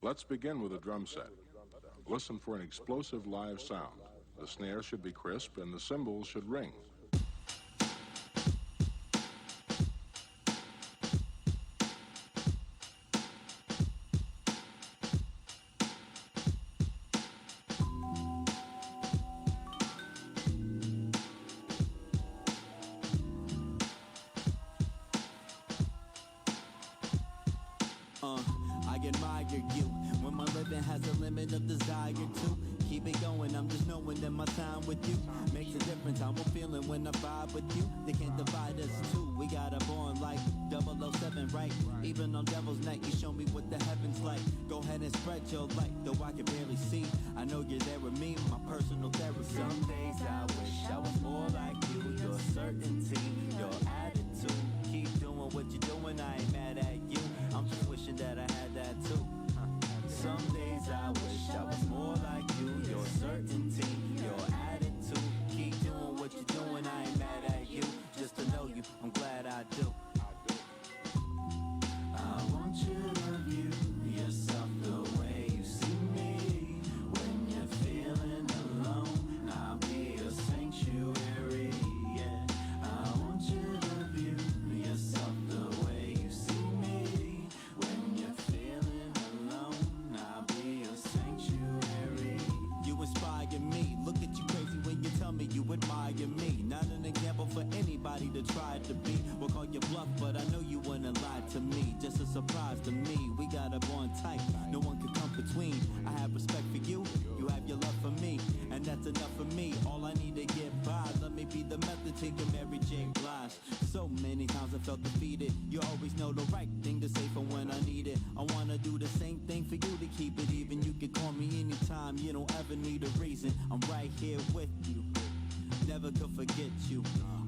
Let's begin with a drum set. Listen for an explosive live sound. The snare should be crisp and the cymbals should ring. I admire you when my living has a limit of desire to keep it going. I'm just knowing that my time with you makes a difference. How I'm feeling when I vibe with you. They can't divide us two. We got a bond like 007, right? Even on Devil's Night, you show me what the heavens like. Go ahead and spread your light, though I can barely see. I know you're there with me, my personal therapy. Some days I wish I was more like you. Your certainty, your attitude. Keep doing what you're doing, I ain't mad at you. I'm just wishing that I had that too. Some days I wish I was more like you. Your certainty, your attitude. Keep doing what you're doing, I ain't mad at you. Just to know you, I'm glad I do. I want you to view yourself the way you see me. When you're feeling alone, I'll be a sanctuary. Yeah, I want you to view yourself the way you see me. When you're feeling alone, I'll be a sanctuary. You inspire me. Look at you crazy when you tell me you admire me. Not an example for anybody to try to be. We'll call you bluff, but I know you wouldn't lie to me. Just a surprise to me. We got a bond tight. No one can come between. I have respect for you. You have your love for me. And that's enough for me. All I need to get by. Let me be the method to your Mary J. Blige. So many times I felt defeated. You always know the right thing to say for when I need it. I wanna do the same thing for you to keep it even. You can call me anytime. You don't ever need a reason. I'm right here with you. Never could forget you.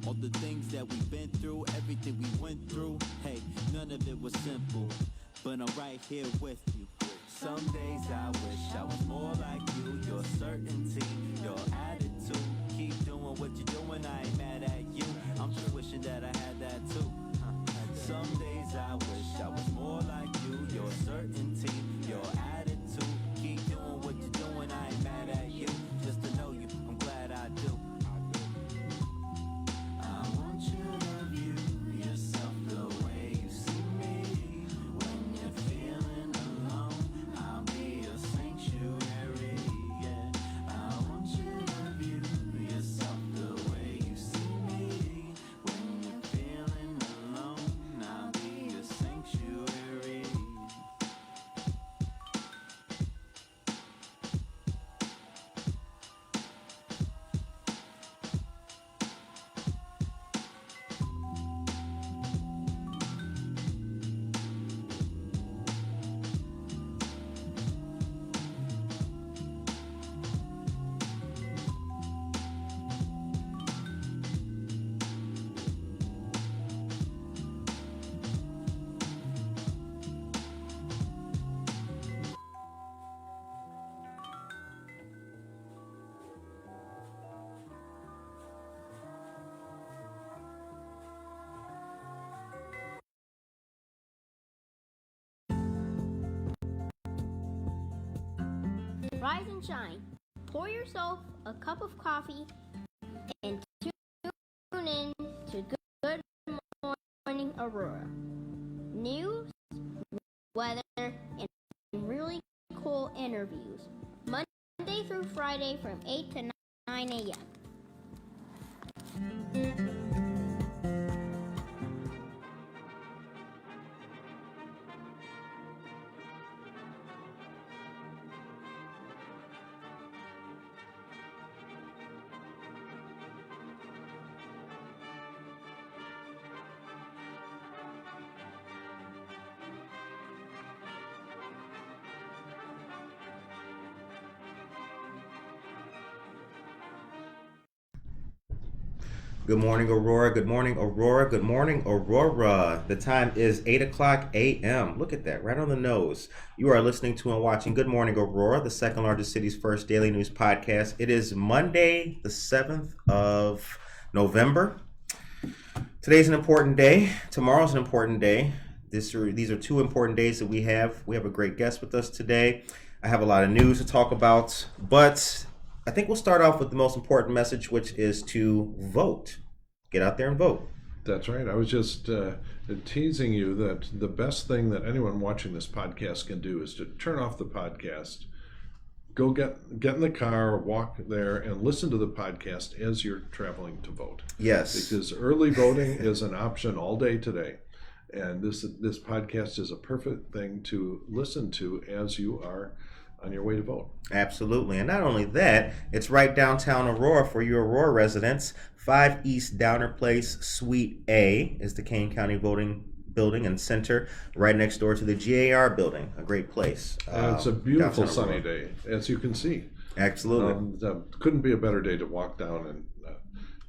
All the things that we've been through, everything we went through. Hey, none of it was simple, but I'm right here with you. Some days I wish I was more like you. Your certainty, your attitude. Keep doing what you're doing, I ain't mad at you. I'm just wishing that I had that too. Some days I wish I was more like you. Your certainty, your attitude. Keep doing what you're doing, I ain't mad at you. Just to know you, I'm glad I do. I want you to view yourself the way you see me. When you're feeling alone, I'll be a sanctuary. Yeah, I want you to view yourself the way you see me. When you're feeling alone, I'll be a sanctuary. Rise and shine. Pour yourself a cup of coffee and tune in to Good Morning Aurora. News, weather, and really cool interviews. Monday through Friday from 8 to 9 a.m. Good morning, Aurora. Good morning, Aurora. Good morning, Aurora. The time is 8 o'clock a.m. Look at that, right on the nose. You are listening to and watching Good Morning, Aurora, the second largest city's first daily news podcast. It is Monday, the 7th of November. Today's an important day. Tomorrow's an important day. these are two important days that we have. We have a great guest with us today. I have a lot of news to talk about, but I think we'll start off with the most important message, which is to vote. Get out there and vote. That's right. I was just teasing you that the best thing that anyone watching this podcast can do is to turn off the podcast, go get in the car, walk there, and listen to the podcast as you're traveling to vote. Yes. Because early voting is an option all day today. And this podcast is a perfect thing to listen to as you are on your way to vote. Absolutely. And not only that, it's right downtown Aurora for you Aurora residents. 5 East Downer Place, Suite A is the Kane County Voting Building and Center, right next door to the GAR building. A great place. And it's a beautiful downtown sunny Aurora. day, as you can see. Absolutely. Couldn't be a better day to walk down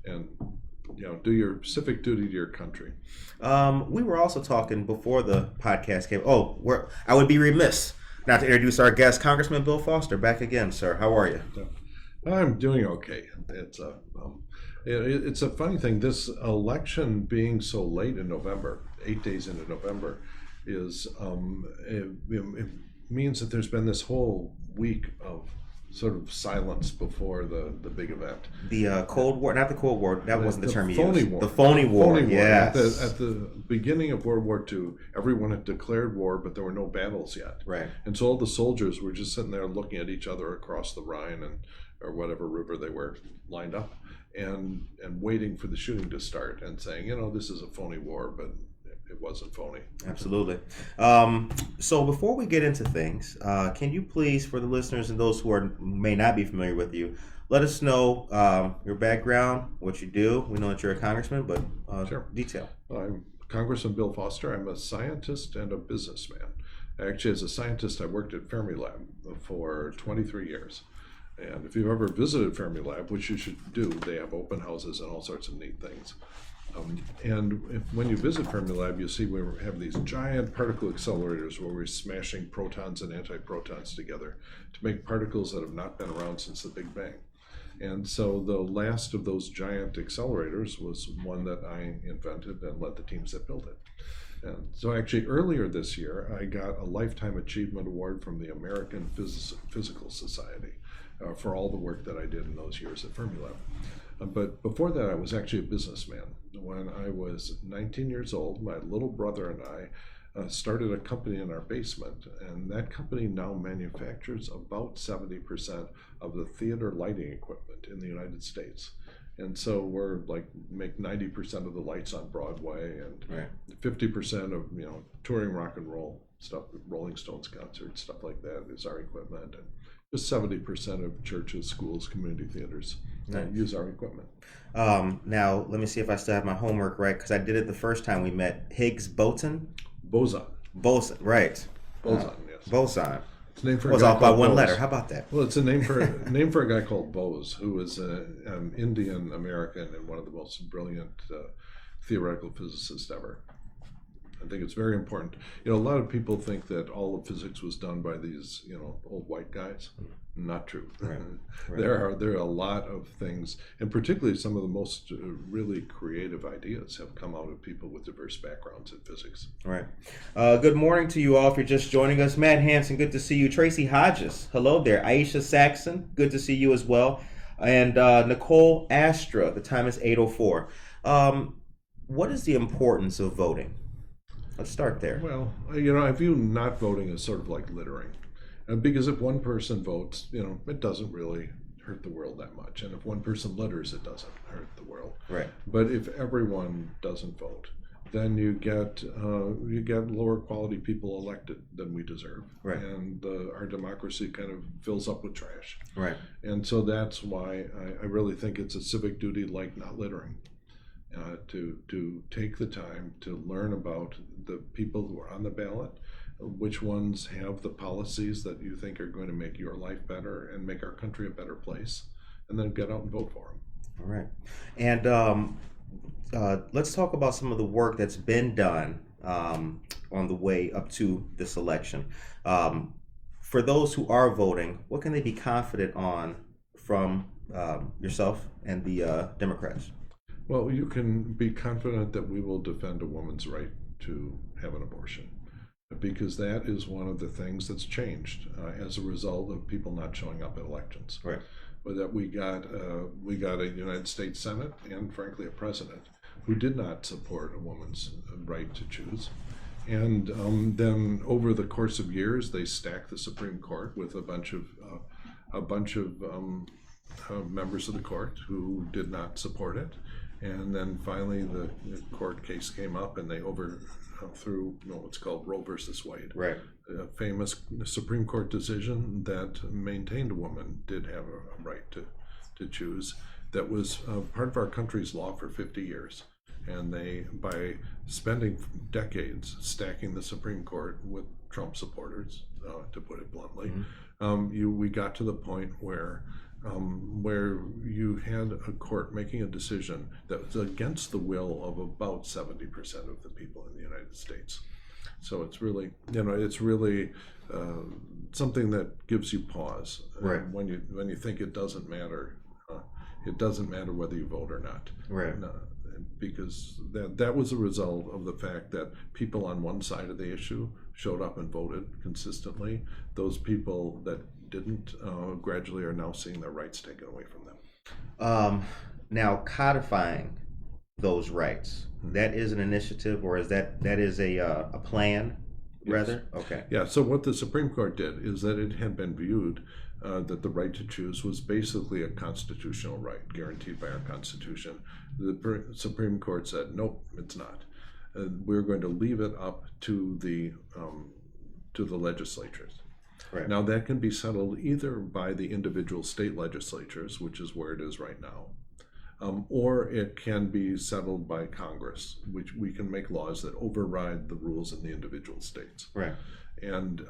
and do your civic duty to your country. We were also talking before the podcast came. I would be remiss not to introduce our guest, Congressman Bill Foster. Back again, sir. How are you? I'm doing okay. It's a funny thing. This election being so late in November, 8 days into November, is it means that there's been this whole week of sort of silence before the big event. The Cold War, not the Cold War. That wasn't the term you phony used. war. The phony war. Yes. At the beginning of World War II, everyone had declared war, but there were no battles yet. Right. And so all the soldiers were just sitting there looking at each other across the Rhine or whatever river they were lined up, and waiting for the shooting to start and saying, this is a phony war, but it wasn't phony. Absolutely. So before we get into things, can you please, for the listeners and those who may not be familiar with you, let us know your background, what you do. We know that you're a congressman, but Sure. detail. I'm Congressman Bill Foster. I'm a scientist and a businessman. Actually, as a scientist, I worked at Fermilab for 23 years. And if you've ever visited Fermilab, which you should do, they have open houses and all sorts of neat things. When you visit Fermilab, you see we have these giant particle accelerators where we're smashing protons and antiprotons together to make particles that have not been around since the Big Bang. And so the last of those giant accelerators was one that I invented and led the teams that built it. And so actually earlier this year, I got a Lifetime Achievement Award from the American Physical Society for all the work that I did in those years at Fermilab. But before that, I was actually a businessman. When I was 19 years old, my little brother and I started a company in our basement, and that company now manufactures about 70% of the theater lighting equipment in the United States. And so we're make 90% of the lights on Broadway, and Right. 50% of touring rock and roll stuff, Rolling Stones concerts, stuff like that is our equipment, and just 70% of churches, schools, community theaters use our equipment. Now, let me see if I still have my homework right, because I did it the first time we met. Higgs boson? Boson. Boson, right. Boson, yes. Boson. It's named for It was a guy off by called one Bose. letter. How about that? Well, it's a name for a guy called Bose, who was an Indian American and one of the most brilliant theoretical physicists ever. I think it's very important. A lot of people think that all of physics was done by these, old white guys. Not true. Right. There are a lot of things, and particularly some of the most really creative ideas have come out of people with diverse backgrounds in physics. All right. Good morning to you all. If you're just joining us, Matt Hansen, good to see you. Tracy Hodges, hello there. Aisha Saxon, good to see you as well. And Nicole Astra, the time is 8:04. What is the importance of voting? Let's start there. Well, I view not voting as sort of like littering. Because if one person votes, it doesn't really hurt the world that much. And if one person litters, it doesn't hurt the world. Right. But if everyone doesn't vote, then you get lower quality people elected than we deserve. Right. And our democracy kind of fills up with trash. Right. And so that's why I really think it's a civic duty like not littering. To take the time to learn about the people who are on the ballot, which ones have the policies that you think are going to make your life better and make our country a better place, and then get out and vote for them. All right. And let's talk about some of the work that's been done on the way up to this election. For those who are voting, what can they be confident on from yourself and the Democrats? Well, you can be confident that we will defend a woman's right to have an abortion, because that is one of the things that's changed as a result of people not showing up at elections. Right. But that we got a United States Senate and frankly a president who did not support a woman's right to choose. And then over the course of years, they stacked the Supreme Court with a bunch of members of the court who did not support it. And then finally, the court case came up, and they overthrew what's called Roe versus Wade, Right. a famous Supreme Court decision that maintained a woman did have a right to choose. That was part of our country's law for 50 years. And they, by spending decades stacking the Supreme Court with Trump supporters, to put it bluntly, we got to the point where you had a court making a decision that was against the will of about 70% of the people in the United States. So it's really, something that gives you pause. Right. When you think it doesn't matter whether you vote or not. Right. Because that was a result of the fact that people on one side of the issue showed up and voted consistently. Those people that didn't gradually are now seeing their rights taken away from them. Now, codifying those rights, that is an initiative, or is that is a plan, rather? Yes. Okay. Yeah, so what the Supreme Court did is that it had been viewed that the right to choose was basically a constitutional right guaranteed by our Constitution. The Supreme Court said, nope, it's not. We're going to leave it up to the legislatures. Right. Now that can be settled either by the individual state legislatures, which is where it is right now, or it can be settled by Congress, which we can make laws that override the rules in the individual states. Right. And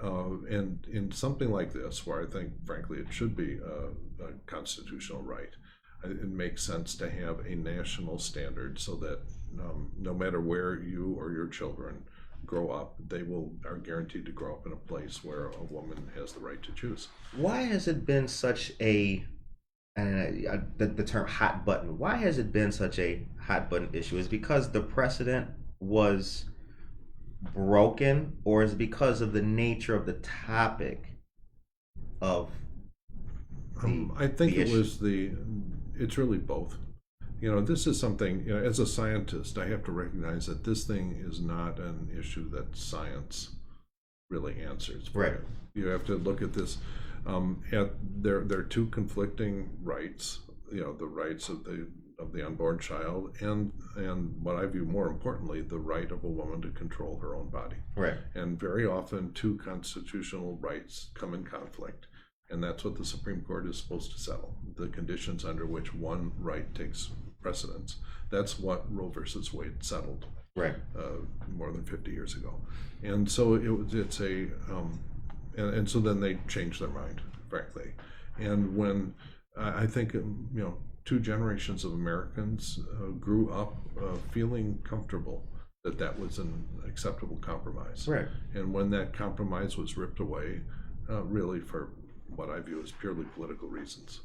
in something like this, where I think, frankly, it should be a constitutional right, it makes sense to have a national standard so that no matter where you or your children grow up, they are guaranteed to grow up in a place where a woman has the right to choose. Why has it been such a, the term hot button, why has it been such a hot button issue? Is it because the precedent was broken, or is it because of the nature of the topic of I think it's really both. This is something, as a scientist, I have to recognize that this thing is not an issue that science really answers. Right. You have to look at this. There are two conflicting rights. The rights of the unborn child, and what I view more importantly, the right of a woman to control her own body. Right. And very often, two constitutional rights come in conflict. And that's what the Supreme Court is supposed to settle, the conditions under which one right takes precedence. That's what Roe versus Wade settled, Right. More than 50 years ago. And so and so then they changed their mind, frankly. And when I think, two generations of Americans grew up feeling comfortable that was an acceptable compromise. Right. And when that compromise was ripped away, really for what I view as purely political reasons.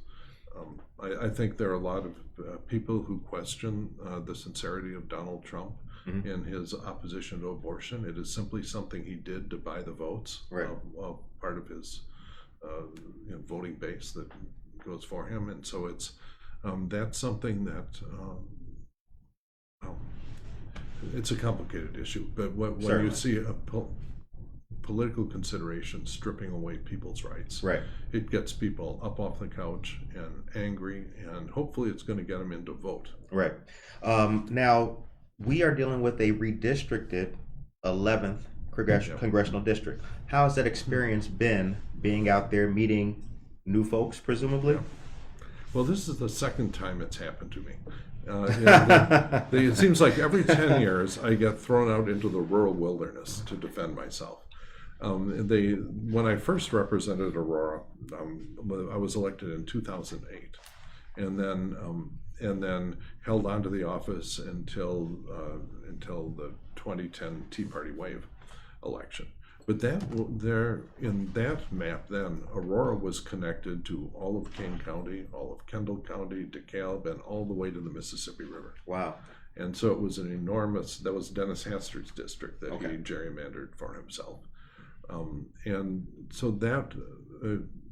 I think there are a lot of people who question the sincerity of Donald Trump in his opposition to abortion. It is simply something he did to buy the votes, Right. of part of his voting base that goes for him. And so it's that's something that it's a complicated issue. But when you see a political consideration stripping away people's rights, Right. it gets people up off the couch and angry, and hopefully it's going to get them in to vote. Right. Now, we are dealing with a redistricted 11th congressional district. How has that experience been, being out there meeting new folks, presumably? Yeah. Well, this is the second time it's happened to me. It seems like every 10 years I get thrown out into the rural wilderness to defend myself. When I first represented Aurora, I was elected in 2008, and then held on to the office until the 2010 Tea Party wave election. But in that map, then Aurora was connected to all of Kane County, all of Kendall County, DeKalb, and all the way to the Mississippi River. Wow. And so it was an enormous, that was Dennis Hastert's district that Okay. he gerrymandered for himself. And so that,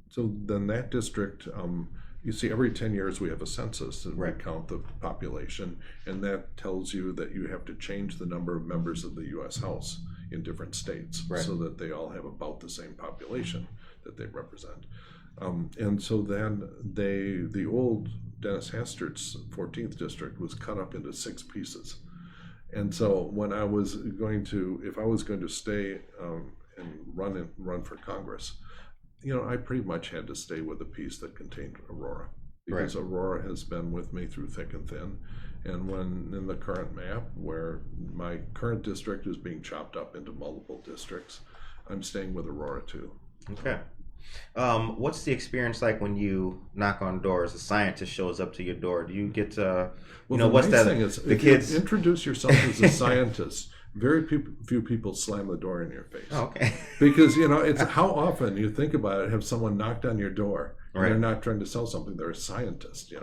so then that district, you see, every 10 years we have a census and Right. we count the population, and that tells you that you have to change the number of members of the U.S. House in different states Right. so that they all have about the same population that they represent. And so then the old Dennis Hastert's 14th district was cut up into 6 pieces. And so when I was going to, if I was going to stay and run for Congress, I pretty much had to stay with a piece that contained Aurora, because Aurora has been with me through thick and thin. And when in the current map, where my current district is being chopped up into multiple districts, I'm staying with Aurora too. Okay. What's the experience like when you knock on doors? A scientist shows up to your door. Do you get to, Well, what's nice that? thing is, The if kids. you introduce yourself as a scientist, very few people slam the door in your face. Oh, okay. Because, it's how often you think about it, have someone knocked on your door and Right. they're not trying to sell something, they're a scientist,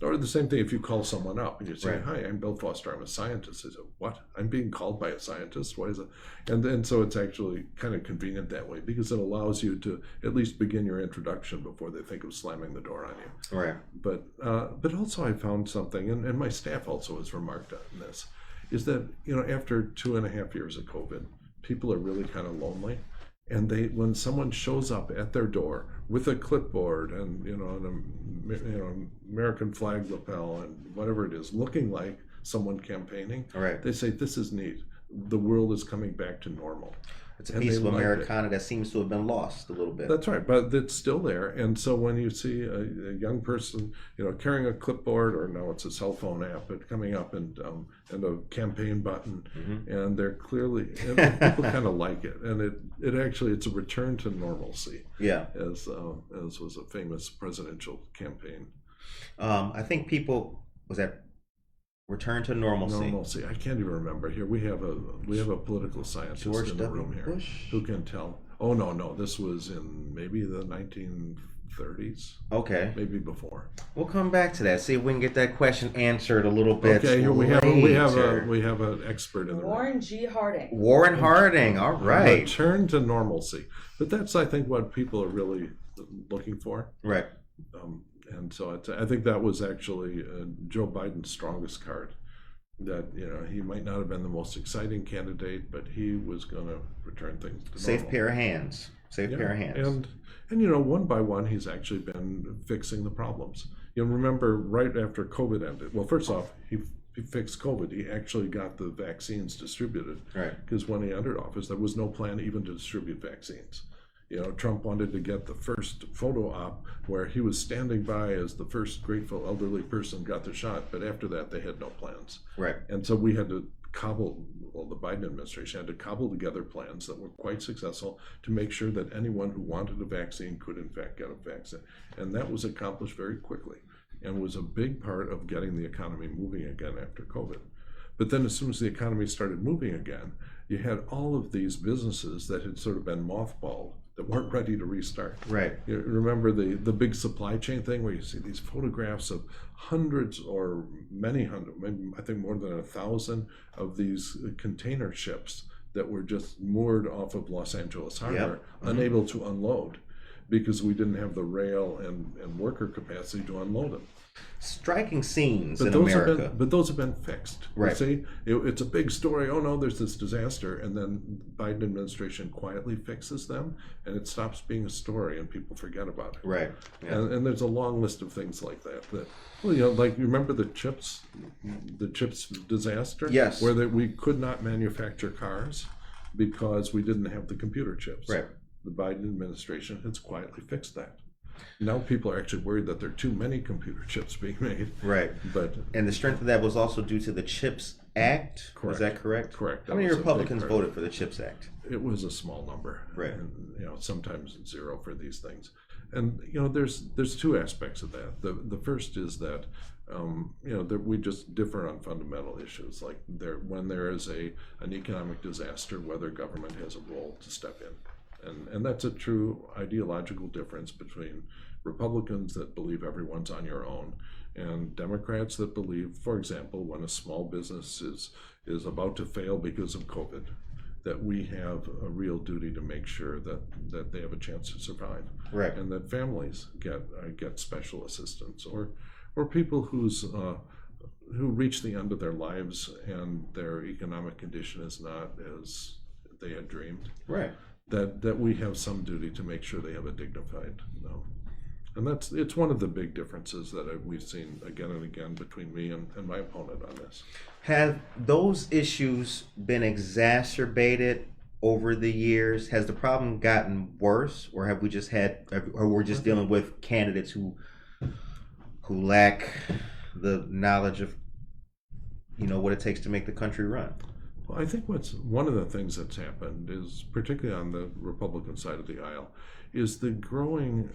Or the same thing if you call someone up and you say, Right. "Hi, I'm Bill Foster, I'm a scientist." They say, "What? I'm being called by a scientist? What is it?" And so it's actually kind of convenient that way, because it allows you to at least begin your introduction before they think of slamming the door on you. Right. But also I found something, and my staff also has remarked on this, is that, after 2.5 years of COVID, people are really kind of lonely. And when someone shows up at their door with a clipboard and, an American flag lapel and whatever it is, looking like someone campaigning, Right. they say, "This is neat. The world is coming back to normal." It's a And piece they of like it. Americana that seems to have been lost a little bit. That's right, but it's still there. And so when you see a young person, carrying a clipboard, or now it's a cell phone app, but coming up and a campaign button, and they're clearly, and people kind of like it, and it actually, it's a return to normalcy, Yeah. as was a famous presidential campaign. I think people, was that return to normalcy? Normalcy. I can't even remember. Here we have a political scientist George in the W. room here. Bush? Who can tell? Oh no, this was in maybe the 1930s, Okay. maybe before. We'll come back to that. See if we can get that question answered a little bit. Okay, here we have later. an expert in the room. Warren G. Harding. Warren Harding. All right. Return to normalcy. But that's, I think, what people are really looking for. Right. And so I think that was actually Joe Biden's strongest card. That, he might not have been the most exciting candidate, but he was going to return things to normal. Safe pair of hands. Safe pair of hands. And one by one, he's actually been fixing the problems. Remember, right after COVID ended, well, first off, he fixed COVID. He actually got the vaccines distributed. Right. Because when he entered office, there was no plan even to distribute vaccines. Trump wanted to get the first photo op where he was standing by as the first grateful elderly person got the shot, but after that, they had no plans. Right. And so we had to the Biden administration had to cobble together plans that were quite successful to make sure that anyone who wanted a vaccine could in fact get a vaccine. And that was accomplished very quickly and was a big part of getting the economy moving again after COVID. But then as soon as the economy started moving again, you had all of these businesses that had sort of been mothballed that weren't ready to restart. Right. You remember the big supply chain thing where you see these photographs of hundreds or many hundred, maybe I think more than 1,000 of these container ships that were just moored off of Los Angeles Harbor, unable to unload because we didn't have the rail and worker capacity to unload them. Striking scenes But in those America. but those have been fixed. Right. You see, it's a big story. Oh no, there's this disaster, and then Biden administration quietly fixes them, and it stops being a story, and people forget about it. Right. Yeah. And there's a long list of things like that. Well, like you remember the chips disaster? Yes. Where we could not manufacture cars because we didn't have the computer chips. Right. The Biden administration has quietly fixed that. Now people are actually worried that there are too many computer chips being made. Right. But And the strength of that was also due to the CHIPS Act. Correct. Is that correct? Correct. How That many was a big Republicans part. voted for the CHIPS Act? It was a small number. Right. And sometimes it's zero for these things. And there's two aspects of that. The first is that that we just differ on fundamental issues, like when there is an economic disaster, whether government has a role to step in. And that's a true ideological difference between Republicans that believe everyone's on your own and Democrats that believe, for example, when a small business is about to fail because of COVID, that we have a real duty to make sure that they have a chance to survive, Right. and that families get special assistance, or people who reach the end of their lives and their economic condition is not as they had dreamed. Right. That we have some duty to make sure they have a dignified, and it's one of the big differences that we've seen again and again between me and my opponent on this. Have those issues been exacerbated over the years? Has the problem gotten worse, or have we just or we're just dealing with candidates who lack the knowledge of, what it takes to make the country run? Well, I think one of the things that's happened is, particularly on the Republican side of the aisle, is the growing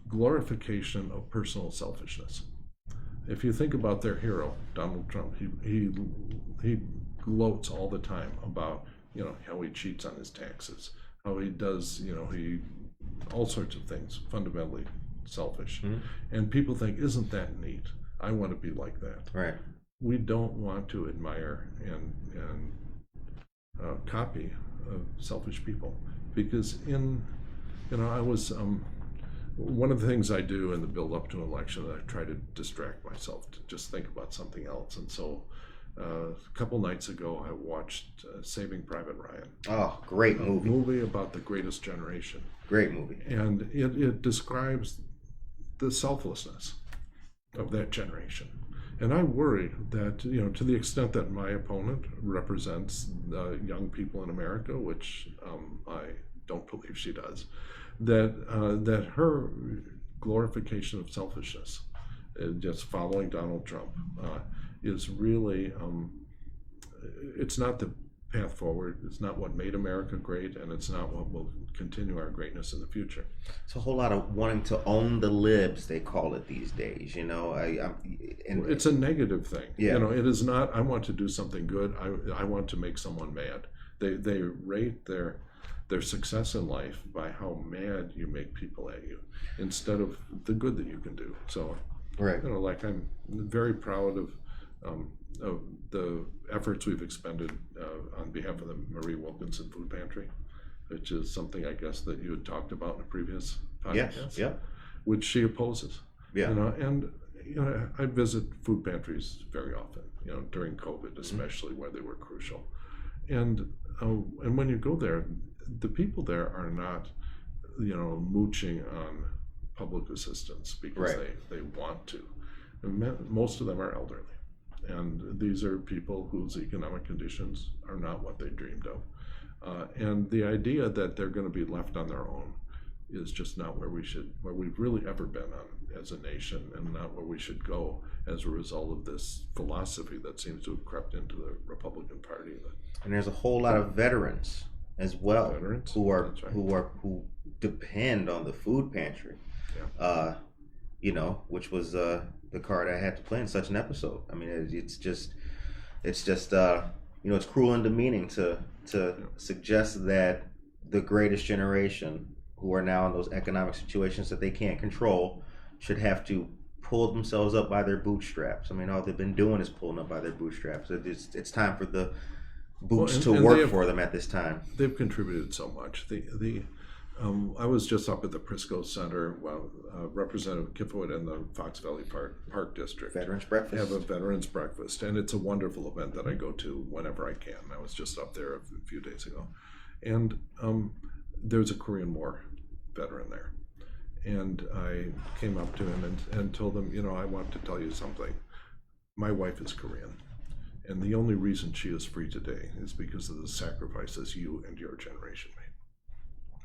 glorification of personal selfishness. If you think about their hero, Donald Trump, he gloats all the time about how he cheats on his taxes, how he does all sorts of things fundamentally selfish, and people think, isn't that neat? I want to be like that. Right. We don't want to admire and copy selfish people, because I was one of the things I do in the build up to an election, I try to distract myself to just think about something else. And so a couple nights ago, I watched Saving Private Ryan. Oh, great movie. A movie about the greatest generation. Great movie. And it describes the selflessness of that generation. And I worry that, to the extent that my opponent represents young people in America, which I don't believe she does, that her glorification of selfishness, just following Donald Trump, is really, it's not the path forward. It's not what made America great, and it's not what will continue our greatness in the future. It's a whole lot of wanting to own the libs, they call it these days. It's a negative thing. Yeah. It is not, I want to do something good. I want to make someone mad. They rate their success in life by how mad you make people at you, instead of the good that you can do. So, right. I'm very proud of the efforts we've expended on behalf of the Marie Wilkinson Food Pantry, which is something I guess that you had talked about in a previous podcast. Yes. Yeah. Which she opposes. Yeah. I visit food pantries very often. During COVID, especially, where they were crucial. And when you go there, the people there are not, mooching on public assistance because right. they want to. And most of them are elderly. And these are people whose economic conditions are not what they dreamed of. And the idea that they're going to be left on their own is just not where we've really ever been on as a nation, and not where we should go as a result of this philosophy that seems to have crept into the Republican Party. And there's a whole lot of veterans as well, who depend on the food pantry. Yeah. Which was the card I had to play in such an episode. I mean, it's just it's cruel and demeaning to suggest that the greatest generation, who are now in those economic situations that they can't control, should have to pull themselves up by their bootstraps. I mean, all they've been doing is pulling up by their bootstraps. It's time for the boots to work for them at this time. They've contributed so much. I was just up at the Prisco Center while Representative Kifwood and the Fox Valley Park District Veterans Breakfast. have a Veterans Breakfast, and it's a wonderful event that I go to whenever I can. I was just up there a few days ago, and there's a Korean War veteran there, and I came up to him and told him, I want to tell you something. My wife is Korean, and the only reason she is free today is because of the sacrifices you and your generation made.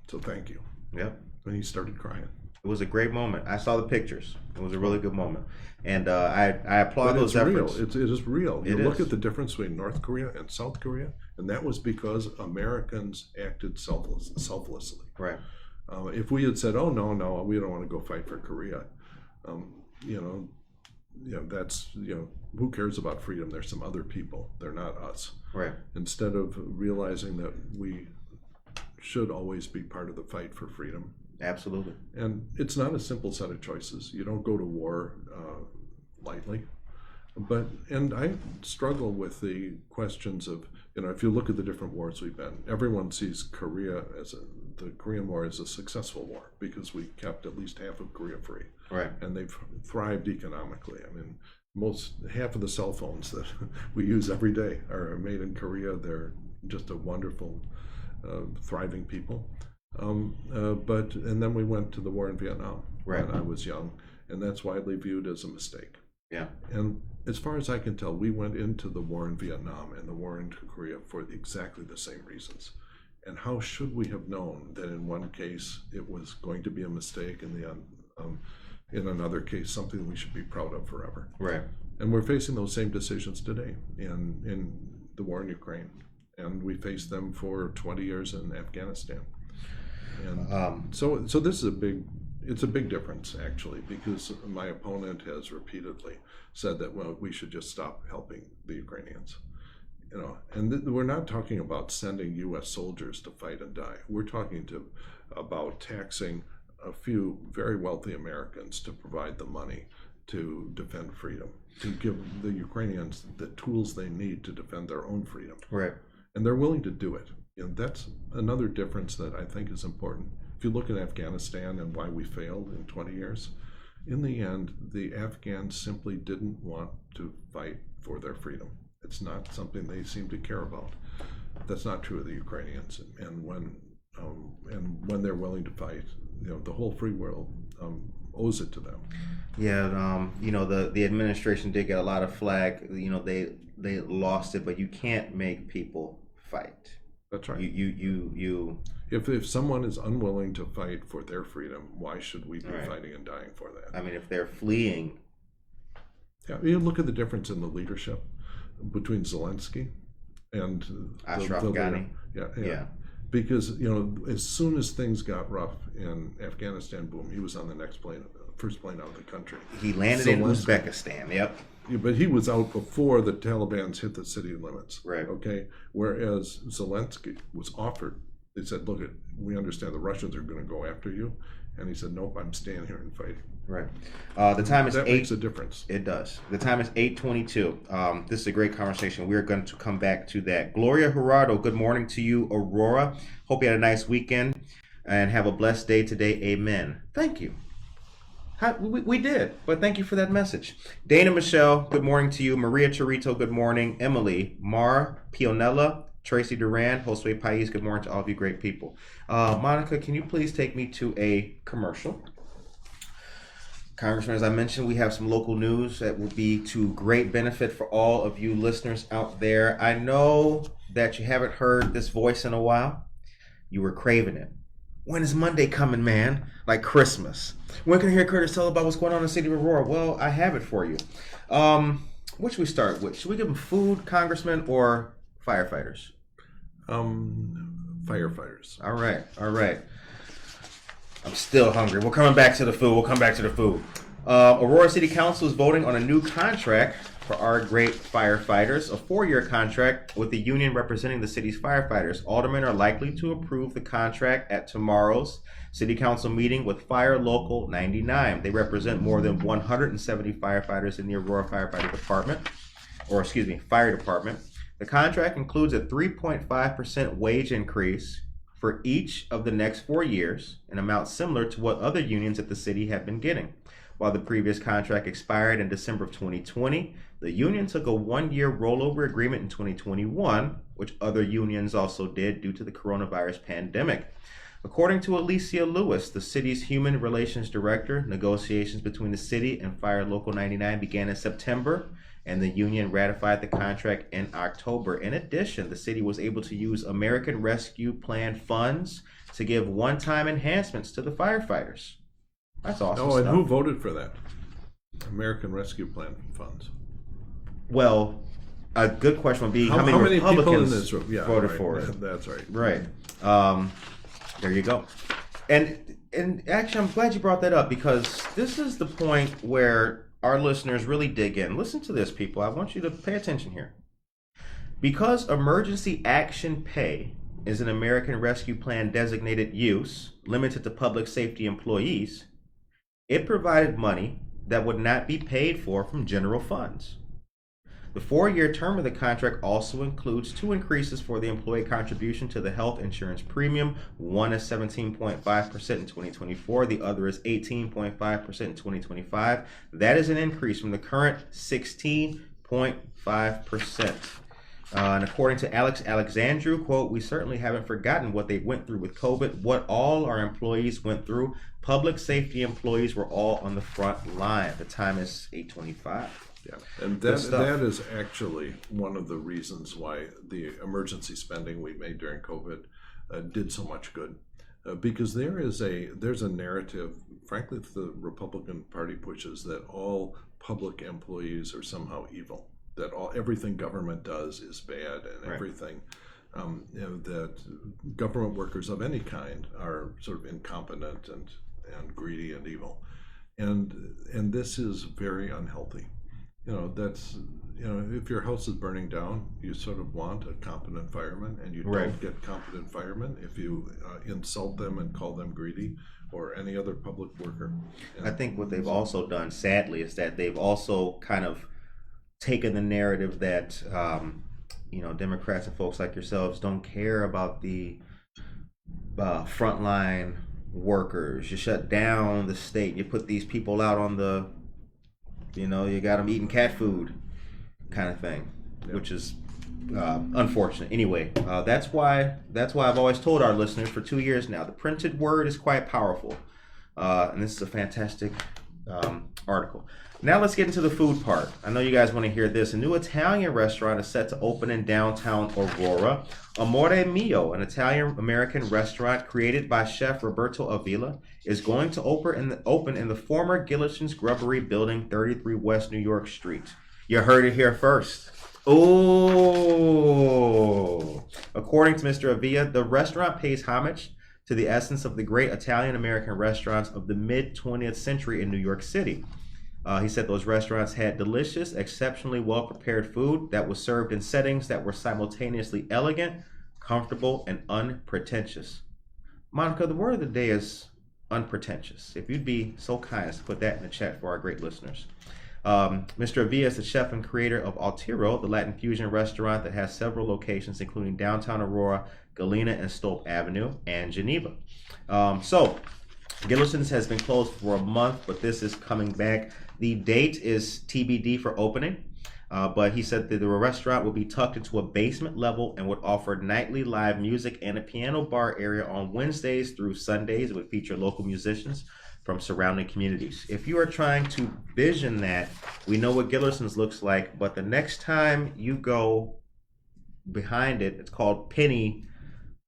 So thank you. Yep. And he started crying. It was a great moment. I saw the pictures. It was a really good moment, and I applaud those efforts. Real. It is real. You It look is. at the difference between North Korea and South Korea, and that was because Americans acted selflessly. Right. If we had said, "Oh no, we don't want to go fight for Korea," that's who cares about freedom? There's some other people. They're not us. Right. Instead of realizing that we should always be part of the fight for freedom. Absolutely. And it's not a simple set of choices. You don't go to war lightly. And I struggle with the questions of, if you look at the different wars we've been, everyone sees the Korean War as a successful war because we kept at least half of Korea free. Right. And they've thrived economically. I mean, half of the cell phones that we use every day are made in Korea. They're just a wonderful, thriving people. And then we went to the war in Vietnam when I was young, and that's widely viewed as a mistake. Yeah. And as far as I can tell, we went into the war in Vietnam and the war in Korea for exactly the same reasons. And how should we have known that in one case it was going to be a mistake, and in another case something we should be proud of forever? Right. And we're facing those same decisions today in the war in Ukraine, and we faced them for 20 years in Afghanistan. And so this is a big difference, actually, because my opponent has repeatedly said that, well, we should just stop helping the Ukrainians. And we're not talking about sending U.S. soldiers to fight and die. We're talking about taxing a few very wealthy Americans to provide the money to defend freedom, to give the Ukrainians the tools they need to defend their own freedom. Right. And they're willing to do it. And that's another difference that I think is important. If you look at Afghanistan and why we failed in 20 years, in the end, the Afghans simply didn't want to fight for their freedom. It's not something they seem to care about. That's not true of the Ukrainians. And when they're willing to fight, the whole free world owes it to them. Yeah, the administration did get a lot of flack. They lost it, but you can't make people fight. That's right. You. If someone is unwilling to fight for their freedom, why should we be fighting and dying for that? I mean, if they're fleeing. Yeah, you look at the difference in the leadership between Zelensky and Ashraf Ghani. Yeah. Because as soon as things got rough in Afghanistan, boom, he was on the first plane out of the country. He landed in Uzbekistan. Yep. Yeah, but he was out before the Taliban's hit the city limits. Right. Okay. Whereas Zelensky was offered. They said, "Look, we understand the Russians are going to go after you," and he said, "Nope, I'm staying here and fighting." Right. The time is that makes a difference. It does. The time is 8:22. This is a great conversation. We are going to come back to that. Gloria Gerardo, good morning to you, Aurora. Hope you had a nice weekend and have a blessed day today. Amen. Thank you. We did, but thank you for that message. Dana Michelle, good morning to you. Maria Chirito, good morning. Emily, Mar Pionella, Tracy Duran, Josue Pais, good morning to all of you great people. Monica, can you please take me to a commercial? Congressman, as I mentioned, we have some local news that will be to great benefit for all of you listeners out there. I know that you haven't heard this voice in a while. You were craving it. When is Monday coming, man? Like Christmas. When can I hear Curtis tell about what's going on in the city of Aurora? Well, I have it for you. What should we start with? Should we give them food, Congressman, or firefighters? Firefighters. All right. I'm still hungry. We're coming back to the food. Aurora City Council is voting on a new contract for our great firefighters, a 4-year contract with the union representing the city's firefighters. Aldermen are likely to approve the contract at tomorrow's City Council meeting with Fire Local 99. They represent more than 170 firefighters in the Aurora Fire Department. The contract includes a 3.5% wage increase for each of the next 4 years, an amount similar to what other unions at the city have been getting. While the previous contract expired in December of 2020, the union took a 1-year rollover agreement in 2021, which other unions also did due to the coronavirus pandemic. According to Alicia Lewis, the city's human relations director, negotiations between the city and Fire Local 99 began in September, and the union ratified the contract in October. In addition, the city was able to use American Rescue Plan funds to give one-time enhancements to the firefighters. That's awesome stuff. And who voted for that? American Rescue Plan funds. Well, a good question would be how many Republicans people in this room voted for it? That's right. Right. There you go. And actually, I'm glad you brought that up, because this is the point where our listeners really dig in. Listen to this, people. I want you to pay attention here. Because emergency action pay is an American Rescue Plan designated use, limited to public safety employees, it provided money that would not be paid for from general funds. The 4-year term of the contract also includes 2 increases for the employee contribution to the health insurance premium. One is 17.5% in 2024. The other is 18.5% in 2025. That is an increase from the current 16.5%. And according to Alex Alexandru, quote, "We certainly haven't forgotten what they went through with COVID, what all our employees went through. Public safety employees were all on the front line." The time is 8:25. Yeah, and that is actually one of the reasons why the emergency spending we made during COVID did so much good, because there's a narrative, frankly, the Republican Party pushes, that all public employees are somehow evil, that everything government does is bad, and Right. everything that government workers of any kind are sort of incompetent and greedy and evil, and this is very unhealthy. That's, if your house is burning down, you sort of want a competent fireman, and you Right. don't get competent firemen if you insult them and call them greedy, or any other public worker. I think what they've also done, sadly, is that they've also kind of taken the narrative that, Democrats and folks like yourselves don't care about the frontline workers. You shut down the state. You put these people out on the, you got them eating cat food kind of thing, which is unfortunate. Anyway, that's why I've always told our listeners for 2 years now, the printed word is quite powerful. And this is a fantastic article. Now let's get into the food part. I know you guys want to hear this. A new Italian restaurant is set to open in downtown Aurora. Amore Mio, an Italian-American restaurant created by chef Roberto Avila, is going to open in the former Gillison's Grubbery Building, 33 West New York Street. You heard it here first. Oh! According to Mr. Avila, the restaurant pays homage to the essence of the great Italian-American restaurants of the mid-20th century in New York City. He said those restaurants had delicious, exceptionally well-prepared food that was served in settings that were simultaneously elegant, comfortable, and unpretentious. Monica, the word of the day is unpretentious. If you'd be so kind as to put that in the chat for our great listeners. Mr. Avila is the chef and creator of Altiro, the Latin fusion restaurant that has several locations, including downtown Aurora, Galena and Stope Avenue, and Geneva. So, Gillison's has been closed for a month, but this is coming back. The date is TBD for opening, but he said that the restaurant will be tucked into a basement level and would offer nightly live music and a piano bar area on Wednesdays through Sundays. It would feature local musicians from surrounding communities. If you are trying to vision that, we know what Gillison's looks like, but the next time you go behind it, it's called Penny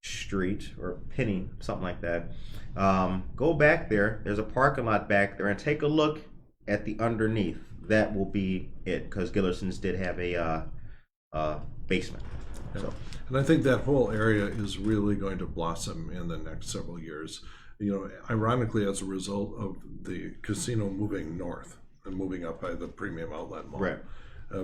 Street or Penny, something like that. Go back there. There's a parking lot back there, and take a look at the underneath. That will be it, because Gillison's did have a basement. Yeah. So. And I think that whole area is really going to blossom in the next several years. Ironically, as a result of the casino moving north and moving up by the premium outlet mall. Right.